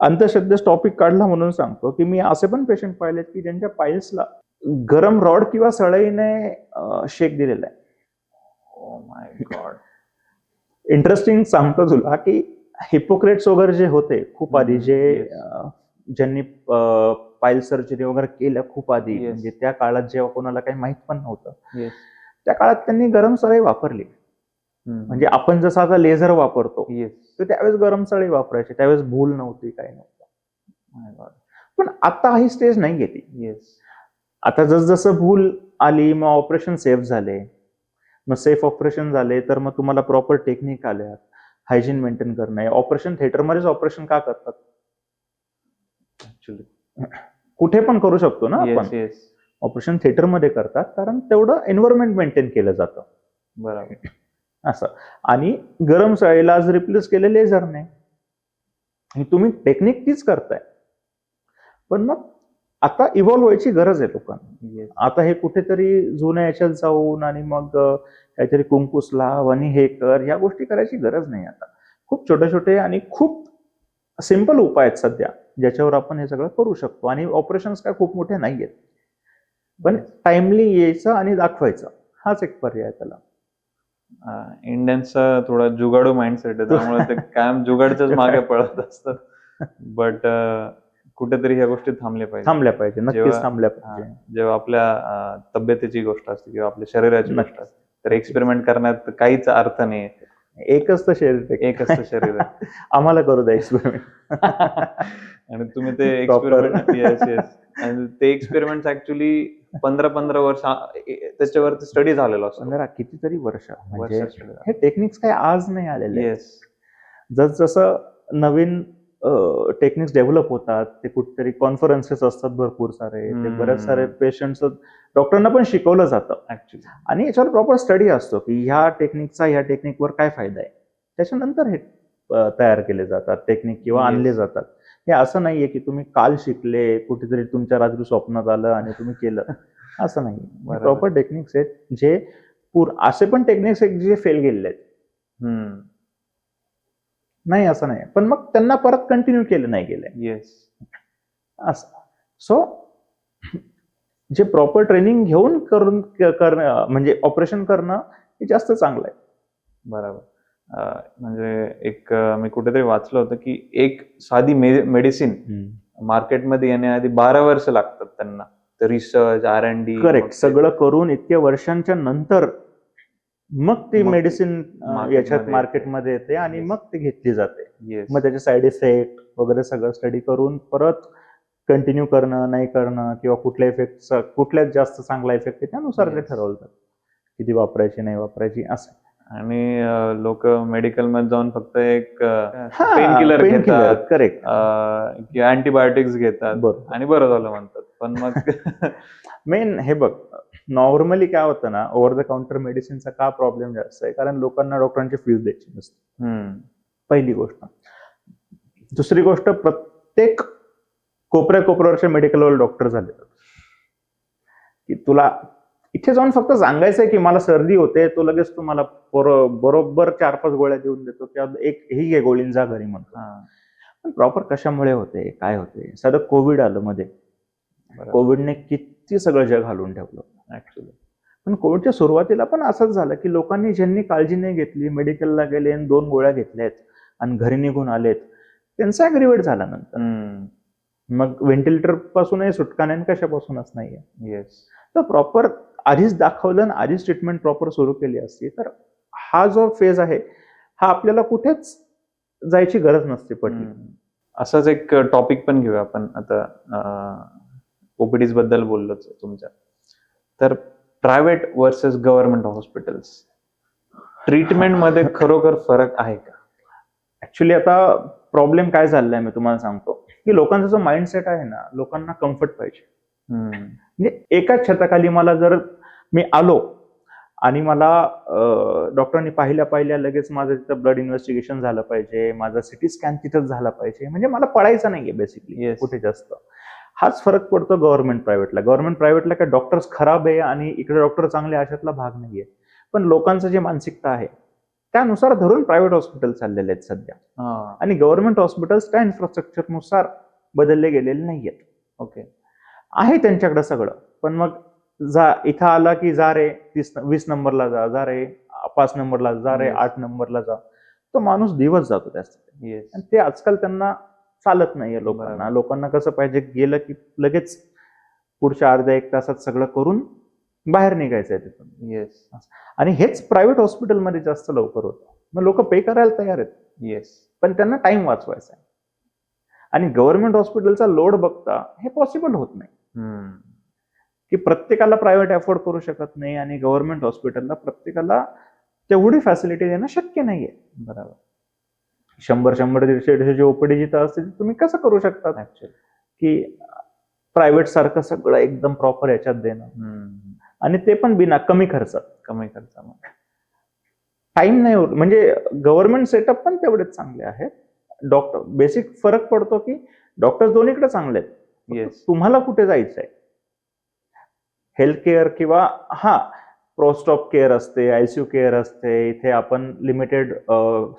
अंधश्रद्धेस टॉपिक काढला म्हणून सांगतो की मी असे पण पेशंट पाहिलेत की ज्यांच्या पाईल्सला गरम रॉड किंवा सळईने शेक दिलेला आहे. Oh my God. इंटरेस्टिंग सांगतो तुला की हिपोक्रेट्स वगैरे जे होते खूप आधी, जे ज्यांनी पाईल सर्जरी वगैरे केल्या खूप आधी, म्हणजे त्या काळात जेव्हा कोणाला काही माहित पण नव्हतं, त्या काळात त्यांनी गरम सळई वापरली. म्हणजे आपण जसं आता लेझर वापरतो तर त्यावेळेस गरम सळई वापरायची, त्यावेळेस भूल नव्हती, काही नव्हतं. पण आता ही स्टेज नाही येते. आता जसजसं भूल आली मग ऑपरेशन सेफ झाले, मग सेफ ऑपरेशन झाले तर मग तुम्हाला प्रॉपर टेक्निक आल्या, हायजीन मेंटेन करणं. ऑपरेशन थिएटरमध्येच ऑपरेशन का करतात? कुठे पण करू शकतो ना आपण, ऑपरेशन थिएटरमध्ये करतात कारण तेवढं एन्व्हायरमेंट मेंटेन केलं जातं. बरोबर. असं. आणि गरम सळईला आज रिप्लेस केले लेझरने. तुम्ही टेक्निक तीच करताय, पण मग आता इव्हॉल्व्ह व्हायची गरज आहे लोकांना. आता हे कुठेतरी जुन्या याच्यात जाऊन आणि मग काहीतरी कुंकूस लाव आणि हे कर, ह्या गोष्टी करायची गरज नाही. आता खूप छोटे छोटे आणि खूप सिंपल उपाय आहेत सध्या ज्याच्यावर आपण हे सगळं करू शकतो. आणि ऑपरेशन्स काय खूप मोठे नाही आहेत, पण टाइमली यायचं आणि दाखवायचं, हाच एक पर्याय त्याला. इंडियन्सचा थोडा जुगाडू माइंडसेट आहे, त्यामुळे ते कायम जुगाडच्याच मागे पळत असतात. बट कुठेतरी ह्या गोष्टी थांबल्या पाहिजे. नक्कीच थांबल्या पाहिजे. जेव्हा आपल्या तब्येतीची गोष्ट असते किंवा आपल्या शरीराची गोष्ट असते तर एक्सपेरिमेंट करण्यात काहीच अर्थ नाही. एकच तर शरीर आहे. आम्हाला करू द्या एक्सपेरिमेंट. आणि तुम्ही ते एक्सपेरिमेंट आणि ते एक्सपेरिमेंट ऍक्च्युली 15 वर्ष त्याच्यावरती स्टडी झालेला असतो. 15 कितीतरी वर्ष. म्हणजे हे टेक्निक्स काही आज नाही आलेले. जसजसं नवीन टेक्निक्स डेव्हलप होतात, ते कुठेतरी कॉन्फरन्सेस असतात भरपूर सारे, ते बरेच सारे पेशंट्स डॉक्टरांना पण शिकवलं जातं ऍक्च्युली. आणि याच्यावर प्रॉपर स्टडी असतो की ह्या टेक्निकचा ह्या टेक्निकवर काय फायदा आहे. त्याच्यानंतर हे तयार केले जातात टेक्निक किंवा Yes. आणले जातात. हे असं नाहीये की तुम्ही काल शिकले, कुठेतरी तुमच्या रात्री स्वप्नात आलं आणि तुम्ही केलं, असं नाही. बरोबर. प्रॉपर टेक्निक्स आहेत जे असे पण टेक्निक्स आहेत जे फेल गेलेले आहेत. नाही असं नाही, पण मग त्यांना परत कंटिन्यू केलं नाही गेलंय येस. असं. सो जे प्रॉपर ट्रेनिंग घेऊन करणं म्हणजे ऑपरेशन करणं हे जास्त चांगलं आहे. बरोबर. म्हणजे एक मी कुठेतरी वाचलं होतं की एक साधी मेडिसिन मार्केटमध्ये येण्याआधी 12 वर्ष लागतात त्यांना. Research, R&D. करेक्ट. सगळं करून इतक्या वर्षांच्या नंतर मग ती मग मेडिसिन marketमध्ये याच्यात येते. मार्केटमध्ये येते आणि Yes. मग ती घेतली जाते. येस. मग त्याचे साईड इफेक्ट वगैरे सगळं स्टडी करून परत कंटिन्यू करणं नाही करणं किंवा कुठल्या इफेक्टचा कुठल्यात जास्त चांगला इफेक्ट आहे त्यानुसार ते Yes. ठरवतात किती वापरायची नाही वापरायची असं. आणि लोक मेडिकल मध्ये जाऊन फक्त एक पेन किलर घेतात, करेक्ट. किंवा अँटीबायोटिक्स घेतात बरोबर. आणि बरं झालं म्हणतात. पण मग मेन हे बघ, नॉर्मली काय होतं ना, ओव्हर द काउंटर मेडिसिनचा का प्रॉब्लेम जास्त आहे, कारण लोकांना डॉक्टरांची फीस द्यायची नसते. पहिली गोष्ट. दुसरी गोष्ट, प्रत्येक कोपऱ्यावरचे मेडिकलवर डॉक्टर झाले की तुला इथे जाऊन फक्त सांगायचंय की मला सर्दी होते, तो लगेच तुम्हाला बरोबर 4-5 गोळ्या देऊन देतो किंवा एक ही घे गोळीन जा घरी म्हणतो. पण प्रॉपर कशामुळे होते, काय होते. साधं कोविड आलं मध्ये. कोविडने किती सगळं जग हलवून ठेवलं ऍक्च्युली. पण कोविडच्या सुरुवातीला पण असंच झालं की लोकांनी ज्यांनी काळजी नाही घेतली, मेडिकलला गेले आणि 2 गोळ्या घेतल्यात आणि घरी निघून आलेत, त्यांचा ऍग्रिवेट झाला नंतर. मग व्हेंटिलेटर पासूनही सुटका नाही, कशापासूनच नाहीये. येस. तर प्रॉपर आधीच दाखवलं आणि आधीच ट्रीटमेंट प्रॉपर सुरू केली असती तर हा जो फेज आहे हा आपल्याला कुठेच जायची गरज नसते पडली. असंच एक टॉपिक पण घेऊया आपण आता. ओपीडीज बद्दल बोललोच तुमच्या. तर private versus government hospitals treatment मध्ये खरोखर फरक आहे का? ऍक्च्युली आता प्रॉब्लेम काय झालेला आहे मी तुम्हाला सांगतो की लोकांचा जो माइंडसेट आहे ना, लोकांना कम्फर्ट पाहिजे. म्हणजे एकाच छताखाली मला जर मी आलो आणि मला डॉक्टरांनी पाहिल्या लगेच माझं तिथं ब्लड इन्व्हेस्टिगेशन झालं पाहिजे, माझा सिटी स्कॅन तिथंच झाला पाहिजे, म्हणजे मला पडायचं नाहीये बेसिकली कुठे जास्त. हाच फरक पडतो गव्हर्नमेंट प्रायव्हेटला. गव्हर्नमेंट प्रायव्हेटला काय डॉक्टर्स खराब आहे आणि इकडे डॉक्टर चांगले अशातला भाग नाहीये, पण लोकांचं जे मानसिकता आहे त्यानुसार धरून प्रायव्हेट हॉस्पिटल चाललेले आहेत सध्या. आणि गव्हर्नमेंट हॉस्पिटल्स त्या इन्फ्रास्ट्रक्चरनुसार बदलले गेलेले नाहीयेत. ओके. आहे त्यांच्याकडे सगळं, पण मग जा इथं आला की जा रे 20 नंबरला जा रे 5 नंबरला जा रे 8 नंबरला जा. तो माणूस दिवस जातो त्यासाठी. आणि ते आजकाल त्यांना चालत नाहीये लोकांना. लोकांना कसं पाहिजे, गेलं की लगेच पुढच्या अर्ध्या 1 तासात सगळं करून बाहेर निघायचंय तिथून. येस. आणि हेच प्रायव्हेट हॉस्पिटलमध्ये जास्त लवकर होतं. मग लोक पे करायला तयार आहेत. येस. पण त्यांना टाइम वाचवायचा आहे. आणि गव्हर्नमेंट हॉस्पिटलचा लोड बघता हे पॉसिबल होत नाही की प्रत्येकाला प्रायव्हेट अफोर्ड करू शकत नाही आणि गव्हर्नमेंट हॉस्पिटलला प्रत्येकाला तेवढी फॅसिलिटी देणं शक्य नाहीये. बरोबर. 100-150 ओपीडी जिथं असते तुम्ही कसं करू शकता ऍक्च्युअली की प्रायव्हेट सारखं सगळं एकदम प्रॉपर याच्यात देणं, आणि ते पण बिना कमी खर्चात. टाइम नाही होत. म्हणजे गव्हर्नमेंट सेटअप पण तेवढेच चांगले आहेत. डॉक्टर बेसिक फरक पडतो की डॉक्टर दोन्हीकडे चांगले आहेत. येस. तुम्हाला कुठे जायचंय, हेल्थ केअर किंवा पोस्ट ऑफ केअर असते, आयसीयू केअर असते. इथे आपण लिमिटेड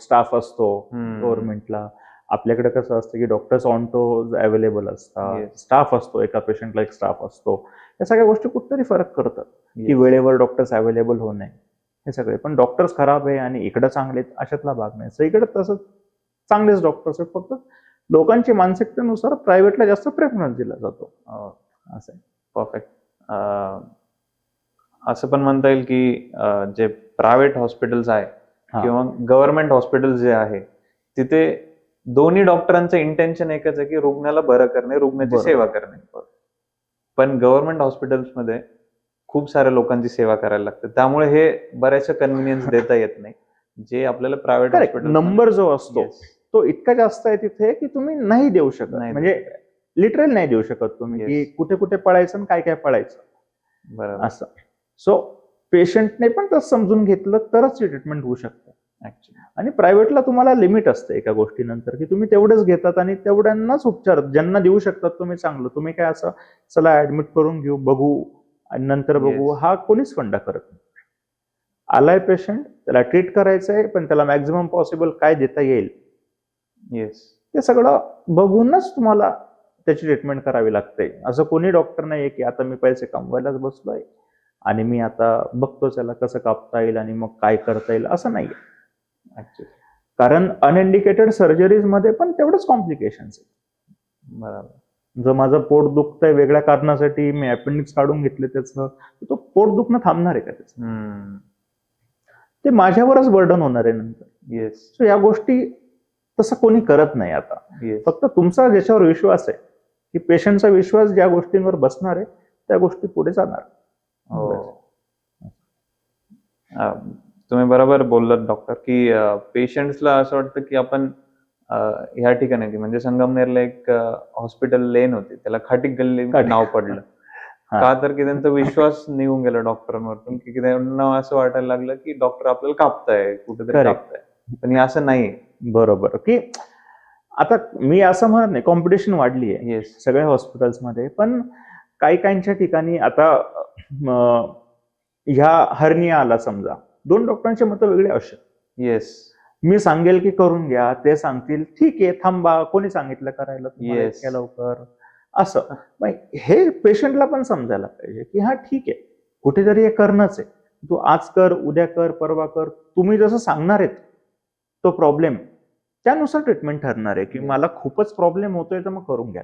स्टाफ असतो गव्हर्नमेंटला. आपल्याकडे कसं असतं की डॉक्टर्स ऑन टो अवेलेबल असतात, स्टाफ असतो, एका पेशंटला एक स्टाफ असतो. या सगळ्या गोष्टी कुठतरी फरक करतात की वेळेवर डॉक्टर्स अवेलेबल होणे हे सगळे. पण डॉक्टर्स खराब आहे आणि इकडे चांगले आहेत अशातला भाग नाही. सगळीकडे तसं चांगलेच डॉक्टर्स आहेत, फक्त लोकांची मानसिकतेनुसार प्रायव्हेटला जास्त प्रेफरन्स दिला जातो. असं आहे. परफेक्ट. असं पण म्हणता येईल की जे प्रायव्हेट हॉस्पिटल्स आहे किंवा गव्हर्नमेंट हॉस्पिटल जे आहे तिथे दोन्ही डॉक्टरांचं इंटेन्शन एकच आहे की रुग्णाला बरं करणे, रुग्णाची सेवा करणे. पण गव्हर्नमेंट हॉस्पिटल्समध्ये खूप साऱ्या लोकांची सेवा करायला लागते, त्यामुळे हे बऱ्याचशा कन्व्हिनियन्स देता येत नाही. जे आपल्याला प्रायव्हेट करेक्ट. हॉस्पिटल नंबर जो असतो तो इतका जास्त आहे तिथे की तुम्ही नाही देऊ शकत, नाही म्हणजे लिटरल नाही देऊ शकत तुम्ही की कुठे कुठे पळायचं आणि काय काय पळायचं बरोबर. असं. सो पेशंटने पण तसं समजून घेतलं तरच ट्रीटमेंट होऊ शकते. ऍक्च्युली आणि प्रायव्हेटला तुम्हाला लिमिट असते एका गोष्टीनंतर की तुम्ही तेवढंच घेतात आणि तेवढ्यांनाच उपचार ज्यांना देऊ शकतात तुम्ही चांगलं. तुम्ही काय असं चला ऍडमिट करून घेऊ, बघू आणि नंतर बघू, Yes. हा कोणीच फंडा करत नाही. आलाय पेशंट, त्याला ट्रीट करायचंय, पण त्याला मॅक्झिमम पॉसिबल काय देता येईल येस. ते सगळं बघूनच तुम्हाला त्याची ट्रीटमेंट करावी लागते. असं कोणी डॉक्टर नाहीये की आता मी पैसे कमवायलाच बसलोय आणि मी आता बघतो त्याला कसं कापता येईल आणि मग काय करता येईल, असं नाहीये. ऍक्च्युली कारण अनइंडिकेटेड सर्जरीज मध्ये पण तेवढंच कॉम्प्लिकेशन्स आहेत. बरोबर. जर माझं पोट दुखतंय वेगळ्या कारणासाठी, मी अपेंडिक्स काढून घेतले त्याचं, तो पोट दुखणं थांबणार आहे का त्याचं? ते माझ्यावरच बर्डन होणार आहे नंतर. येस. सो या गोष्टी तसं कोणी करत नाही आता. येस. फक्त तुमचा ज्याच्यावर विश्वास आहे की पेशंटचा विश्वास ज्या गोष्टींवर बसणार आहे त्या गोष्टी पुढे जाणार. हो. तुम्ही बरोबर बोललात डॉक्टर की पेशंट्सला असं वाटतं की आपण ह्या ठिकाणी की म्हणजे संगमनेरला एक हॉस्पिटल लेन होती, त्याला खाटीक गल्ली नाव पडलं. का तर की त्यांचा विश्वास निघून गेला डॉक्टरांवरतून की त्यांना असं वाटायला लागलं की डॉक्टर आपल्याला कापताय, कुठेतरी कापताय. पण हे असं नाही. बरोबर. की आता मी असं म्हणत नाही, कॉम्पिटिशन वाढली आहे येस. सगळ्या हॉस्पिटल्समध्ये, पण काही काहींच्या ठिकाणी आता ह्या हर्निया आला समजा, 2 डॉक्टरांचे मतं वेगळे असू. येस. मी सांगेल की करून घ्या, ते सांगतील ठीक आहे थांबा, कोणी सांगितलं करायला तुम्हाला Yes. इतक्या लवकर, असं. मग हे पेशंटला पण समजायला पाहिजे की हा ठीक आहे, कुठेतरी हे करणंच आहे. तू आज कर, उद्या कर, परवा कर, तुम्ही जसं सांगणार आहेत तो प्रॉब्लेम त्यानुसार ट्रीटमेंट ठरणार आहे की Yes. मला खूपच प्रॉब्लेम होतोय तर मग करून घ्या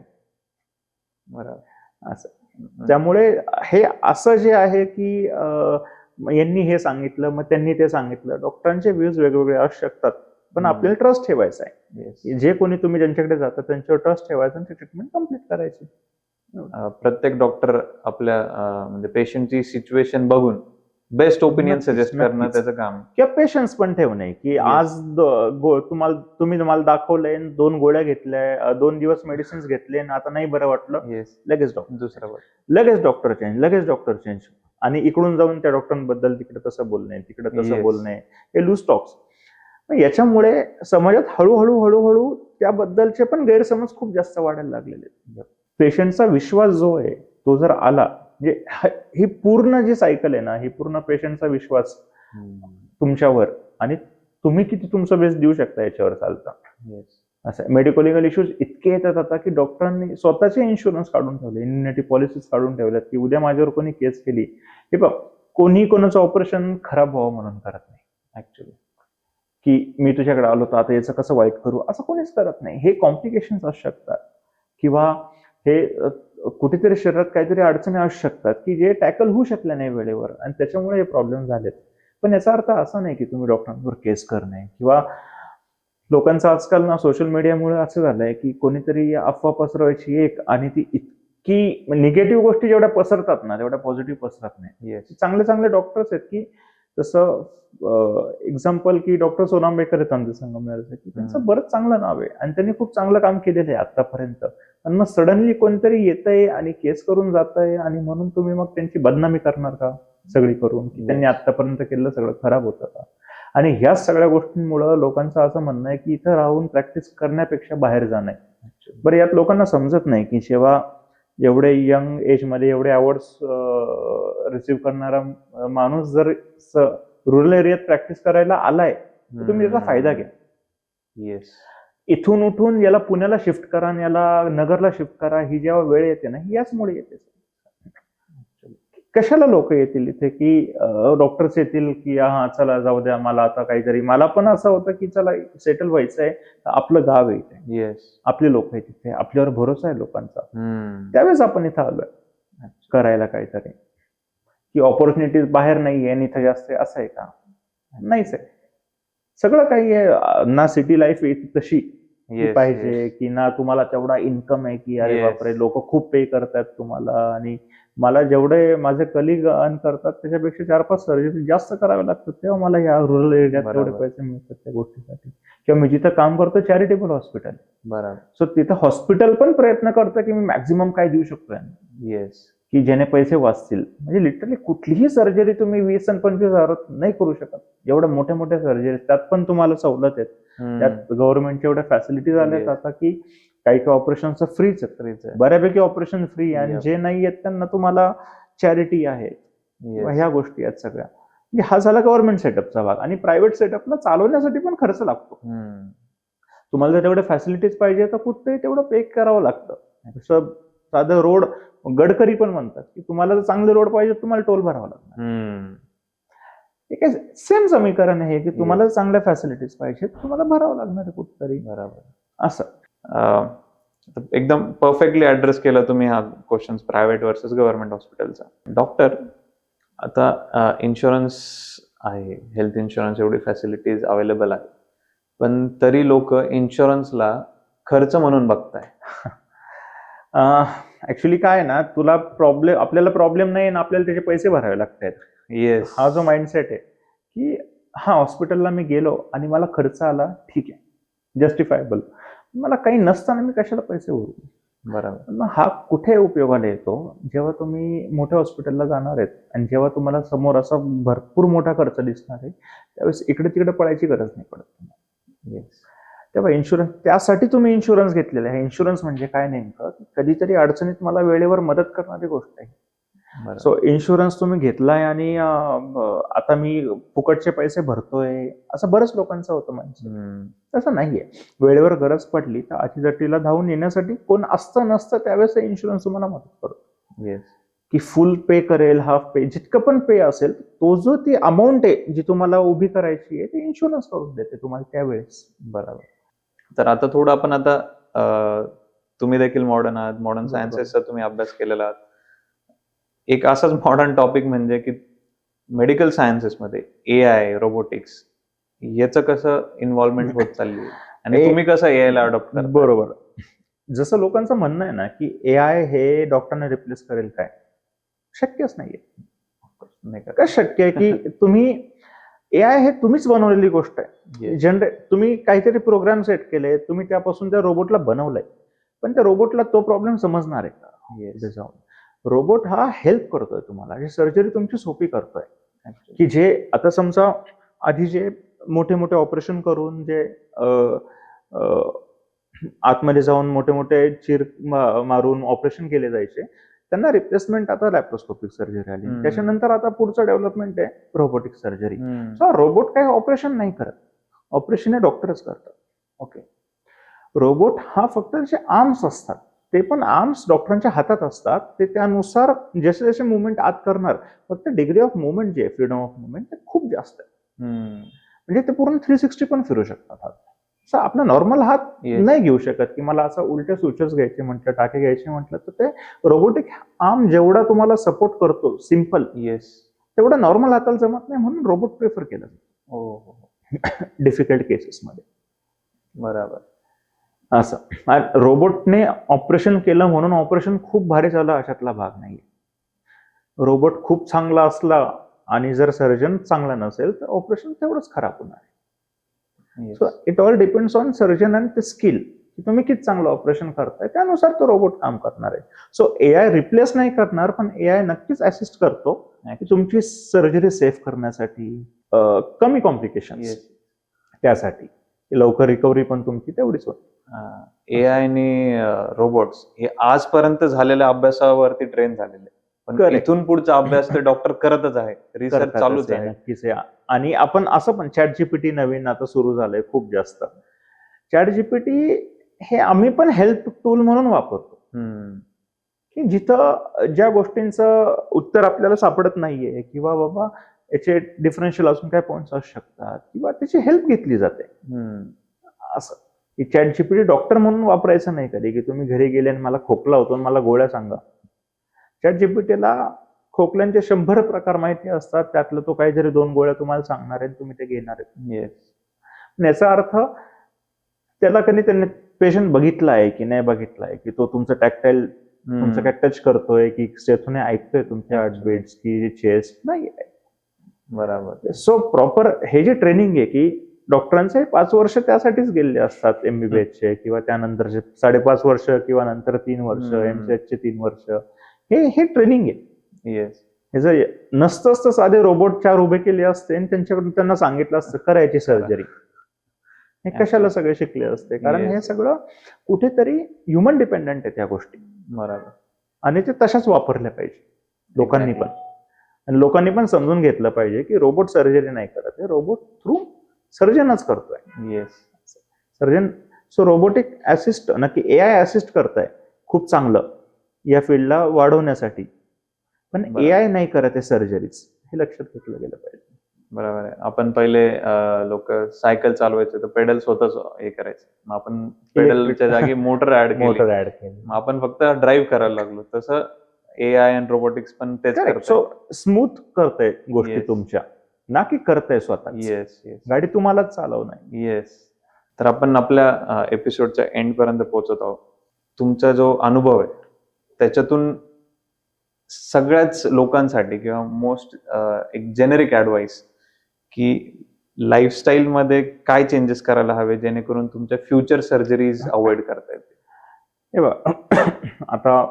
बरोबर. असं. त्यामुळे हे असं जे आहे की यांनी हे सांगितलं मग त्यांनी ते सांगितलं, डॉक्टरांचे व्ह्यूज वेगवेगळे असू शकतात, पण आपल्याला ट्रस्ट ठेवायचा आहे. येस. जे कोणी तुम्ही ज्यांच्याकडे जातात त्यांच्यावर ट्रस्ट ठेवायचा आणि ट्रीटमेंट कम्प्लीट करायची. प्रत्येक डॉक्टर आपल्या म्हणजे पेशंटची सिच्युएशन बघून बेस्ट ओपिनियन नक्कीच, सजेस्ट करणं नक्कीच. त्याचं काम. किंवा पेशन्स पण ठेवणे की आज तुम्ही मला दाखवलंय, 2 गोळ्या घेतल्या, 2 दिवस मेडिसिन्स घेतले आणि आता नाही बरं वाटलं, येस. लगेच डॉक्टर, दुसरं बघ. लगेच डॉक्टर चेंज, लगेच डॉक्टर चेंज, आणि इकडून जाऊन त्या डॉक्टरांबद्दल तिकडे तसं बोलणे, तिकडे तसं Yes. बोलणे, हे लूज टॉक्स. याच्यामुळे समाजात हळूहळू हळूहळू त्याबद्दलचे पण गैरसमज खूप जास्त वाढायला लागलेले आहेत. पेशंटचा विश्वास जो आहे तो जर आला, म्हणजे ही पूर्ण जी सायकल आहे ना, ही पूर्ण पेशंटचा विश्वास तुमच्यावर आणि तुम्ही किती तुमचं बेस्ट देऊ शकता याच्यावर चालतं. येस. असं मेडिकल लिगल इश्यूज इतके येतात आता की डॉक्टरांनी स्वतःचे इन्शुरन्स काढून ठेवले, इम्युनिटी पॉलिसीज काढून ठेवल्यात की उद्या माझ्यावर कोणी केस केली, हे बघ कोणी कोणाचं ऑपरेशन खराब व्हावं म्हणून करत नाही. ऍक्च्युली की मी तुझ्याकडे आलो तर आता याचं कसं वाईट करू, असं कोणीच करत नाही. हे कॉम्प्लिकेशन्स असू शकतात किंवा हे कुठेतरी शरीरात काहीतरी अडचणी असू शकतात की जे टॅकल होऊ शकले नाही वेळेवर आणि त्याच्यामुळे हे प्रॉब्लेम झालेत. पण याचा अर्थ असा नाही की तुम्ही डॉक्टरांवर केस करणे, किंवा लोकांचं आजकाल ना सोशल मीडियामुळे असं झालंय की कोणीतरी अफवा पसरवायची एक आणि ती इतकी निगेटिव्ह गोष्टी जेवढ्या पसरतात ना तेवढ्या पॉझिटिव्ह पसरत नाही. येस. चांगले चांगले डॉक्टर्स आहेत की जसं एक्झाम्पल की डॉक्टर सोनांबेकर आहेत आमच्या संगमनेरचे, की त्यांचं बरंच चांगलं नाव आहे आणि त्यांनी खूप चांगलं काम केलेलं आहे आतापर्यंत. आणि मग सडनली कोणतरी येतंय आणि केस करून जातंय आणि म्हणून तुम्ही मग त्यांची बदनामी करणार का सगळी करून, की त्यांनी आतापर्यंत केलेलं सगळं खराब होतं का? आणि ह्या सगळ्या गोष्टींमुळे लोकांचं असं म्हणणं आहे की इथं राहून प्रॅक्टिस करण्यापेक्षा बाहेर जाणं आहे. बरं, यात लोकांना समजत नाही की जेव्हा एवढे यंग एज मध्ये एवढे अवॉर्ड्स रिसिव्ह करणारा माणूस जर रुरल एरियात प्रॅक्टिस करायला आलाय तर तुम्ही त्याचा फायदा घ्या. येस. इथून उठून याला पुण्याला शिफ्ट करा आणि याला नगरला शिफ्ट करा, ही जेव्हा वेळ येते ना ही याचमुळे येते. कशाला लोक येतील इथे की डॉक्टर्स येतील की हा चला जाऊ द्या, मला आता काहीतरी, मला पण असं होतं की चला सेटल व्हायचंय, आपलं गाव आहे इथे, येस. आपले लोक आहेत तिथे, आपल्यावर भरोसा आहे लोकांचा, त्यावेळेस आपण इथं आलोय करायला काहीतरी. की ऑपॉर्च्युनिटीज बाहेर नाहीये आणि इथं जास्त आहे असं आहे का? नाहीच आहे. सगळं काही आहे ना, सिटी लाईफ तशी पाहिजे की ना तुम्हाला तेवढा इन्कम आहे की अरे बापरे लोक खूप पे करतात तुम्हाला आणि मला जेवढे माझे कलिग अर्न करतात त्याच्यापेक्षा 4-5 सर्जरी जास्त कराव्या लागतात, तेव्हा मला या रुरल एरियात तेवढे बरोबर. पैसे मिळतात त्या गोष्टीसाठी. किंवा मी जिथं काम करतो चॅरिटेबल हॉस्पिटल, बरोबर. सो तिथं हॉस्पिटल पण प्रयत्न करतं की मी मॅक्झिमम काय देऊ शकतो यांना, येस. की ज्याने पैसे वाचतील. म्हणजे लिटरली कुठलीही सर्जरी तुम्ही 20 आणि 25,000 नाही करू शकत. एवढ्या मोठ्या मोठ्या सर्जरी त्यात पण तुम्हाला सवलत आहेत. त्यात गव्हर्नमेंटच्या एवढ्या फॅसिलिटीज आल्यात Yes. आता की काही काही ऑपरेशनचं फ्रीच आहेत. फ्रीच आहे. बऱ्यापैकी ऑपरेशन फ्री, आणि Yep. जे नाही आहेत त्यांना तुम्हाला चॅरिटी आहे. Yes. ह्या गोष्टी आहेत सगळ्या. म्हणजे हा झाला गव्हर्नमेंट सेटअपचा भाग. आणि प्रायव्हेट सेटअपला चालवण्यासाठी पण खर्च लागतो. तुम्हाला जर तेवढे फॅसिलिटीज पाहिजे तर कुठेही तेवढं पे करावं लागतं. जसं साधं रोड, गडकरी पण म्हणतात की तुम्हाला जर चांगले रोड पाहिजे तुम्हाला टोल भरावा लागणार. ठीक आहे, सेम समीकरण आहे की तुम्हाला जर चांगल्या फॅसिलिटीज पाहिजे तुम्हाला भरावं लागणार आहे कुठतरी. बरोबर. असं एकदम परफेक्टली ऍड्रेस केला तुम्ही हा क्वेश्चन प्रायव्हेट वर्सेस गव्हर्नमेंट हॉस्पिटलचा. डॉक्टर, आता इन्शुरन्स आहे, हेल्थ इन्शुरन्स, एवढी फॅसिलिटीज अवेलेबल आहे, पण तरी लोक इन्शुरन्सला खर्च म्हणून बघताय. ऍक्च्युली काय आहे ना, आपल्याला प्रॉब्लेम नाही आणि आपल्याला त्याचे पैसे भरावे लागतात. येस. हा जो माइंडसेट आहे की हा हॉस्पिटलला मी गेलो आणि मला खर्च आला, ठीक आहे, जस्टिफायबल. मला काही नसताना मी कशाला पैसे भरू? बरोबर. मग हा कुठे उपयोगाला येतो? जेव्हा तुम्ही मोठ्या हॉस्पिटलला जाणार आहेत आणि जेव्हा तुम्हाला समोर असा भरपूर मोठा खर्च दिसणार आहे, त्यावेळेस इकडे तिकडे पडायची गरज नाही पडत तुम्हाला. येस. तेव्हा इन्शुरन्स, त्यासाठी तुम्ही इन्शुरन्स घेतलेला आहे. इन्शुरन्स म्हणजे काय नेमकं? कधीतरी अडचणीत मला वेळेवर मदत करणारी गोष्ट आहे. सो इन्शुरन्स तुम्ही घेतलाय आणि आता मी फुकटचे पैसे भरतोय, असं बऱ्याच लोकांचं होतं माणसं. तसं नाहीये. वेळेवर गरज पडली तर अटीतटीला धावून येण्यासाठी कोण असतं नसतं त्यावेळेस इन्शुरन्स तुम्हाला मदत करतो. येस. की फुल पे करेल, हाफ पे, जितकं पण पे असेल, तो जो ती अमाऊंट आहे जी तुम्हाला उभी करायची आहे ती इन्शुरन्स करून देते तुम्हाला त्यावेळेस. बरोबर. तर आता थोडं आपण तुम्ही देखील मॉडर्न आहात, मॉडर्न सायन्सेसचा तुम्ही अभ्यास केलेला आहात. एक असाच मॉडर्न टॉपिक म्हणजे की मेडिकल सायन्सेसमध्ये AI, रोबोटिक्स याचं कसं इन्व्हॉल्वमेंट होत चालली आणि तुम्ही कसं AI ला अडॉप्ट करता? बरोबर. जसं लोकांचं म्हणणं आहे ना की AI हे डॉक्टरने रिप्लेस करेल, काय शक्यच नाहीये. नाही का? काय शक्य आहे की तुम्ही AI हे तुम्हीच बनवलेली गोष्ट आहे. तुम्ही काहीतरी प्रोग्राम सेट केले, तुम्ही त्यापासून त्या रोबोटला बनवलंय, पण त्या रोबोटला तो प्रॉब्लेम समजणार आहे का? जाऊन रोबोट हा हेल्प करतोय तुम्हाला, ही सर्जरी तुमची सोपी करतोय. की जे आता समजा आधी जे मोठे मोठे ऑपरेशन करून जे आतमध्ये जाऊन मोठे मोठे चीर मारून ऑपरेशन केले जायचे, त्यांना रिप्लेसमेंट आता लॅप्रोस्कोपिक सर्जरी आली. त्याच्यानंतर आता पुढचं डेव्हलपमेंट आहे रोबोटिक सर्जरी. रोबोट काही ऑपरेशन नाही करत, ऑपरेशन हे डॉक्टरच करतात. ओके, रोबोट हा फक्त जे आर्म्स असतात, ते पण आर्म्स डॉक्टरांच्या हातात असतात, ते त्यानुसार जसे जसे मुवमेंट आत करणार, फक्त डिग्री ऑफ मुवमेंट जे फ्रीडम ऑफ मुवमेंट ते खूप जास्त आहे. म्हणजे ते पूर्ण 360 पण फिरू शकतात हात. असं आपला नॉर्मल हात नाही घेऊ शकत की मला असं उलटे स्विचेस घ्यायचे म्हटलं, टाके घ्यायचे म्हटलं, तर ते रोबोटिक आर्म जेवढा तुम्हाला सपोर्ट करतो सिम्पल, तेवढं नॉर्मल हाताला जमत नाही, म्हणून रोबोट प्रिफर केलं जातं डिफिकल्ट केसेसमध्ये. बरोबर. असं रोबोटने ऑपरेशन केलं म्हणून ऑपरेशन खूप भारी झालं अशातला भाग नाही. रोबोट खूप चांगला असला आणि जर सर्जन चांगला नसेल तर ऑपरेशन तेवढंच खराब होणार आहे. So it all depends on surgeon and the skill, की तुम्ही किती चांगलं ऑपरेशन करताय त्यानुसार तो रोबोट काम करणार आहे. सो AI रिप्लेस नाही करणार, पण AI नक्कीच असिस्ट करतो की तुमची सर्जरी सेफ करण्यासाठी, कमी कॉम्प्लिकेशन त्यासाठी, लवकर रिकव्हरी पण तुमची तेवढीच होते. AI आणि रोबोट्स हे आजपर्यंत झालेल्या अभ्यासावरती ट्रेन झालेले, पण इथून पुढचा अभ्यास ते डॉक्टर करतच आहे, रिसर्च चालूच आहे. नक्कीच. आणि आपण असं पण ChatGPT नवीन आता सुरू झालंय खूप जास्त. ChatGPT हे आम्ही पण हेल्प टूल म्हणून वापरतो, की जिथं ज्या गोष्टींचं उत्तर आपल्याला सापडत नाहीये किंवा बाबा याचे डिफरन्शियल अजून काय पॉइंट्स असू शकतात किंवा त्याची हेल्प घेतली जाते. असं की ChatGPT डॉक्टर म्हणून वापरायचं नाही कधी, की तुम्ही घरी गेले आणि मला खोकला होतो आणि मला गोळ्या सांगा. ChatGPTला खोकल्यांचे 100 प्रकार माहिती असतात, त्यातलं तो काहीतरी 2 गोळ्या तुम्हाला सांगणार आहे, तुम्ही ते घेणार आहेत. याचा अर्थ त्याला कधी त्यांनी पेशंट बघितला आहे की नाही बघितला आहे, की तो तुमचं टॅक्टाईल तुमचं काय टच करतोय की स्टेथोने ऐकतोय तुमच्या हार्टबीट्स की चेस्ट नाही. बरोबर. सो प्रॉपर हे जे ट्रेनिंग आहे की डॉक्टरांचे 5 वर्ष त्यासाठीच गेलेले असतात MBBSचे, किंवा त्यानंतरचे 5.5 वर्ष, किंवा नंतर 3 वर्ष, MCHचे 3 वर्ष, हे ट्रेनिंग आहे. येस. हे जर नसतं असतं साधे रोबोट 4 उभे केले असते आणि त्यांच्याकडून त्यांना सांगितलं असतं करायची सर्जरी, हे कशाला सगळे शिकले असते. कारण हे सगळं कुठेतरी ह्युमन डिपेंडंट आहे त्या गोष्टी. बरोबर. आणि ते तशाच वापरल्या पाहिजे लोकांनी पण. आणि लोकांनी पण समजून घेतलं पाहिजे की रोबोट सर्जरी नाही करत, हे रोबोट थ्रू सर्जनच करतोय. Yes. Surgeon. So robotic assist, नक्की AI असिस्ट करताय खूप चांगलं या फील्डला वाढवण्यासाठी, पण AI नाही करत आहे सर्जरीज, हे लक्षात घेतलं गेलं पाहिजे. बरोबर आहे. आपण पहिले लोक सायकल चालवायचे तर पेडल स्वतःच हे करायचे, मग आपण पेडलच्या जागी मोटर ऍड केली, मग आपण फक्त ड्राईव्ह करायला लागलो. तसं AI आणि रोबोटिक्स पण तेच करतात. सो स्मूथ करतंय गोष्टी तुमच्या, ना की करतंय स्वतः. येस. येस. गाडी तुम्हालाच चालवणार. येस. तर आपण आपल्या एपिसोडच्या एंड पर्यंत पोहोचत आहोत. तुमचा जो अनुभव आहे त्याच्यातून सगळ्याच लोकांसाठी किंवा मोस्ट एक जेनेरिक ऍडवाइस की लाईफस्टाईल मध्ये काय चेंजेस करायला हवे जेणेकरून तुमच्या फ्युचर सर्जरीज अवॉइड करता येतील. हे बघ, आता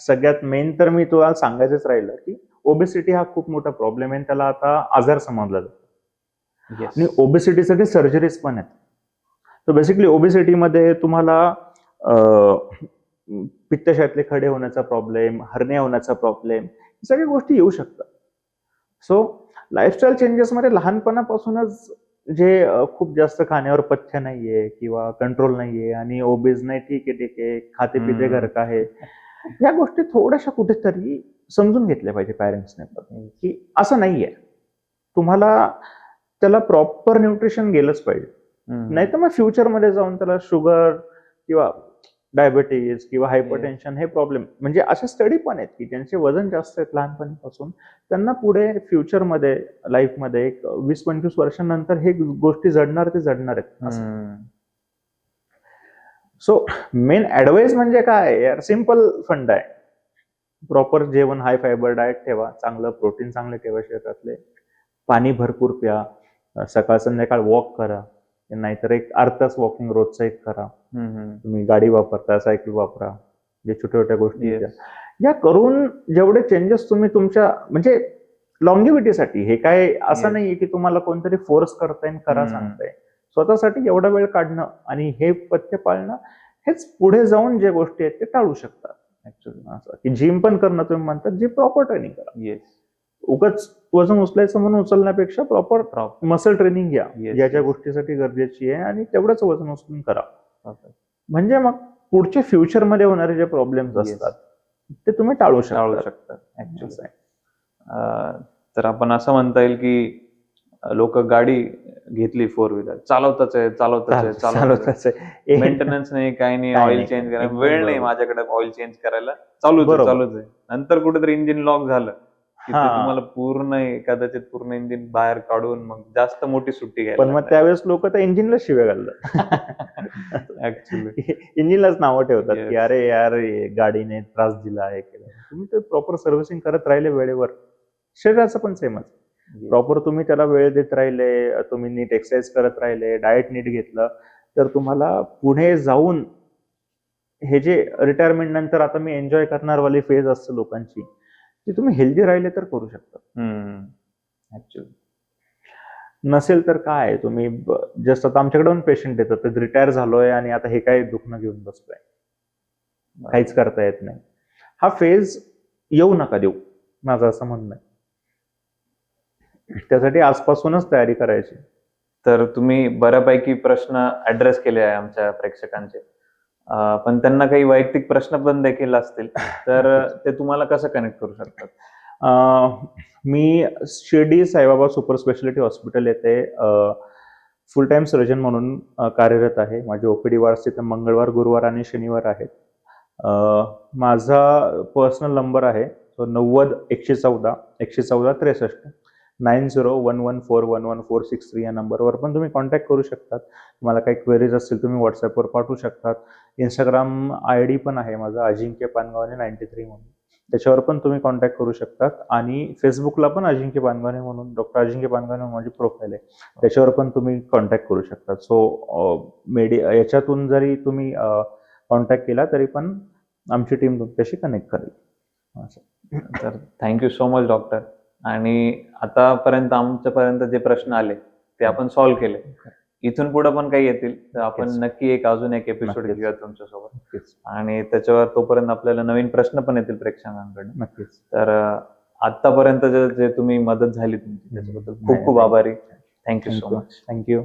सगळ्यात मेन तर मी तुला सांगायचंच राहिलं की ओबेसिटी हा खूप मोठा प्रॉब्लेम आहे, त्याला आता आजार समजला जातो. आणि ओबेसिटीसाठी सर्जरीज पण आहेत. तर बेसिकली ओबेसिटीमध्ये तुम्हाला पित्तशयातले खडे होण्याचा प्रॉब्लेम, हर्निया होण्याचा प्रॉब्लेम, सगळ्या गोष्टी येऊ शकतात. सो लाईफस्टाईल चेंजेसमध्ये लहानपणापासूनच जे खूप जास्त खाण्यावर पथ्य नाहीये किंवा कंट्रोल नाहीये आणि ओबेज नाही, ठीक आहे खाते पिते घर का आहे, या गोष्टी थोड्याशा कुठेतरी समजून घेतल्या पाहिजे पॅरेंट्सने पण, की असं नाहीये. तुम्हाला त्याला प्रॉपर न्यूट्रिशन गेलंच पाहिजे, नाही तर मग फ्युचरमध्ये जाऊन त्याला शुगर किंवा डायबिटीज किंवा हायपरटेन्शन हे प्रॉब्लेम, म्हणजे असे स्टडी पण आहेत की ज्यांचे वजन जास्त आहेत लहानपणीपासून, त्यांना पुढे फ्युचरमध्ये लाईफमध्ये एक 20-25 वर्षांनंतर हे गोष्टी जडणार आहेत. सो मेन ऍडवाइस म्हणजे काय यार, सिंपल फंड आहे. प्रॉपर जेवण, हाय फायबर डाएट ठेवा, चांगलं प्रोटीन चांगले ठेवा शरीरातले, पाणी भरपूर प्या, सकाळ संध्याकाळ वॉक करा, नाहीतर एक अर्धा तास वॉकिंग रोजचं एक करा. तुम्ही गाडी वापरता, सायकल वापरा, जे छोट्या छोट्या गोष्टी या करून जेवढे चेंजेस तुम्ही तुमच्या म्हणजे लॉंगिव्हिटीसाठी, हे काय असं नाहीये की तुम्हाला कोणतरी फोर्स करताय करा सांगताय, स्वतःसाठी एवढा वेळ काढणं आणि हे पथ्य पाळणं, हेच पुढे जाऊन जे गोष्टी आहेत ते टाळू शकतात. ऍक्च्युअली असं की जिम पण करणं तुम्ही म्हणतात, जे प्रॉपर ट्रेनिंग करा. येस. उगाच वजन उचलायचं म्हणून उचलण्यापेक्षा प्रॉपर मसल ट्रेनिंग घ्या, ज्या ज्या गोष्टीसाठी गरजेची आहे, आणि तेवढंच वजन उचलून करा. म्हणजे मग पुढच्या फ्युचरमध्ये होणारे जे प्रॉब्लेम्स असतात ते तुम्ही टाळू शकता. ऍक्च्युअली तर आपण असं म्हणता येईल की लोक गाडी घेतली 4 व्हीलर, चालवताच आहे, मेंटेनन्स नाही, काही नाही, ऑइल चेंज करायला वेळ नाही माझ्याकडे, ऑइल चेंज करायला चालूच आहे. नंतर कुठेतरी इंजिन लॉक झालं की तुम्हाला कदाचित पूर्ण इंजिन बाहेर काढून मग जास्त मोठी सुट्टी घ्यायला. पण मग त्यावेळेस लोक त्या इंजिनला शिव्या घालतात. ऍक्च्युअली इंजिनलाच नावं ठेवतात की अरे यार गाडीने त्रास दिला आहे. तुम्ही ते प्रॉपर सर्व्हिसिंग करत राहिले वेळेवर, शरीराचं पण सेमच. प्रॉपर तुम्ही त्याला वेळ देत राहिले, तुम्ही नीट एक्सरसाइज करत राहिले, डाएट नीट घेतलं, तर तुम्हाला पुढे जाऊन हे जे रिटायरमेंट नंतर आता मी एन्जॉय करणार वाली फेज असते लोकांची, ती तुम्ही हेल्दी राहिले तर करू शकता. ऍक्च्युअली नसेल तर काय, तुम्ही जस्ट आता आमच्याकडे पण पेशंट येतात, तर रिटायर झालोय आणि आता हे काय दुखणं घेऊन बसलोय, काहीच करता येत नाही. हा फेज येऊ नका देऊ, माझं असं म्हणणं आहे. त्यासाठी आजपासूनच तयारी करायची. तर तुम्ही बऱ्यापैकी प्रश्न ऍड्रेस केले आहे आमच्या प्रेक्षकांचे, पण त्यांना काही वैयक्तिक प्रश्न पण देखील असतील, तर ते तुम्हाला कसं कनेक्ट करू शकतात? मी Shirdi Sai Baba super speciality hospital येथे फुल टाइम सर्जन म्हणून कार्यरत आहे. माझे ओपीडी वार्स तिथे मंगळवार, गुरुवार आणि शनिवार आहेत. माझा पर्सनल नंबर आहे 90 114 114 63. 9011411463 या नंबरवर पण तुम्ही कॉन्टॅक्ट करू शकतात. तुम्हाला काही क्वेरीज असतील तुम्ही व्हॉट्सअपवर पाठवू शकतात. इंस्टाग्राम ID पण आहे माझा अजिंक्य पानगावणे 93 म्हणून. त्याच्यावर पण तुम्ही कॉन्टॅक्ट करू शकतात आणि फेसबुकला पण अजिंक्य पानगावणे म्हणून डॉक्टर अजिंक्य पानगावणे म्हणून माझी प्रोफाईल आहे. त्याच्यावर पण तुम्ही कॉन्टॅक्ट करू शकतात. सो याच्यातून जरी तुम्ही कॉन्टॅक्ट केला तरी पण आमची टीम तुमच्याशी कनेक्ट करेल. असं. तर थँक्यू सो मच डॉक्टर. आणि आतापर्यंत आमच्यापर्यंत जे प्रश्न आले ते आपण सॉल्व्ह केले. इथून पुढे पण काही येतील तर आपण नक्कीच. नक्की अजून एक एपिसोड नक्कीच. घेऊया तुमच्यासोबत. नक्कीच. आणि त्याच्यावर तोपर्यंत आपल्याला नवीन प्रश्न पण येतील प्रेक्षकांकडून. नक्कीच. तर आतापर्यंत जे तुम्ही मदत झाली तुमची त्याच्याबद्दल खूप खूप नाही. आभारी. Thank you so much. थँक्यू.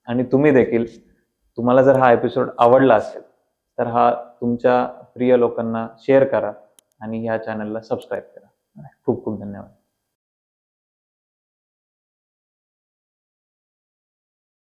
आणि तुम्ही देखील, तुम्हाला जर हा एपिसोड आवडला असेल तर हा तुमच्या प्रिय लोकांना शेअर करा आणि ह्या चॅनलला सबस्क्राईब करा. खूप खूप धन्यवाद.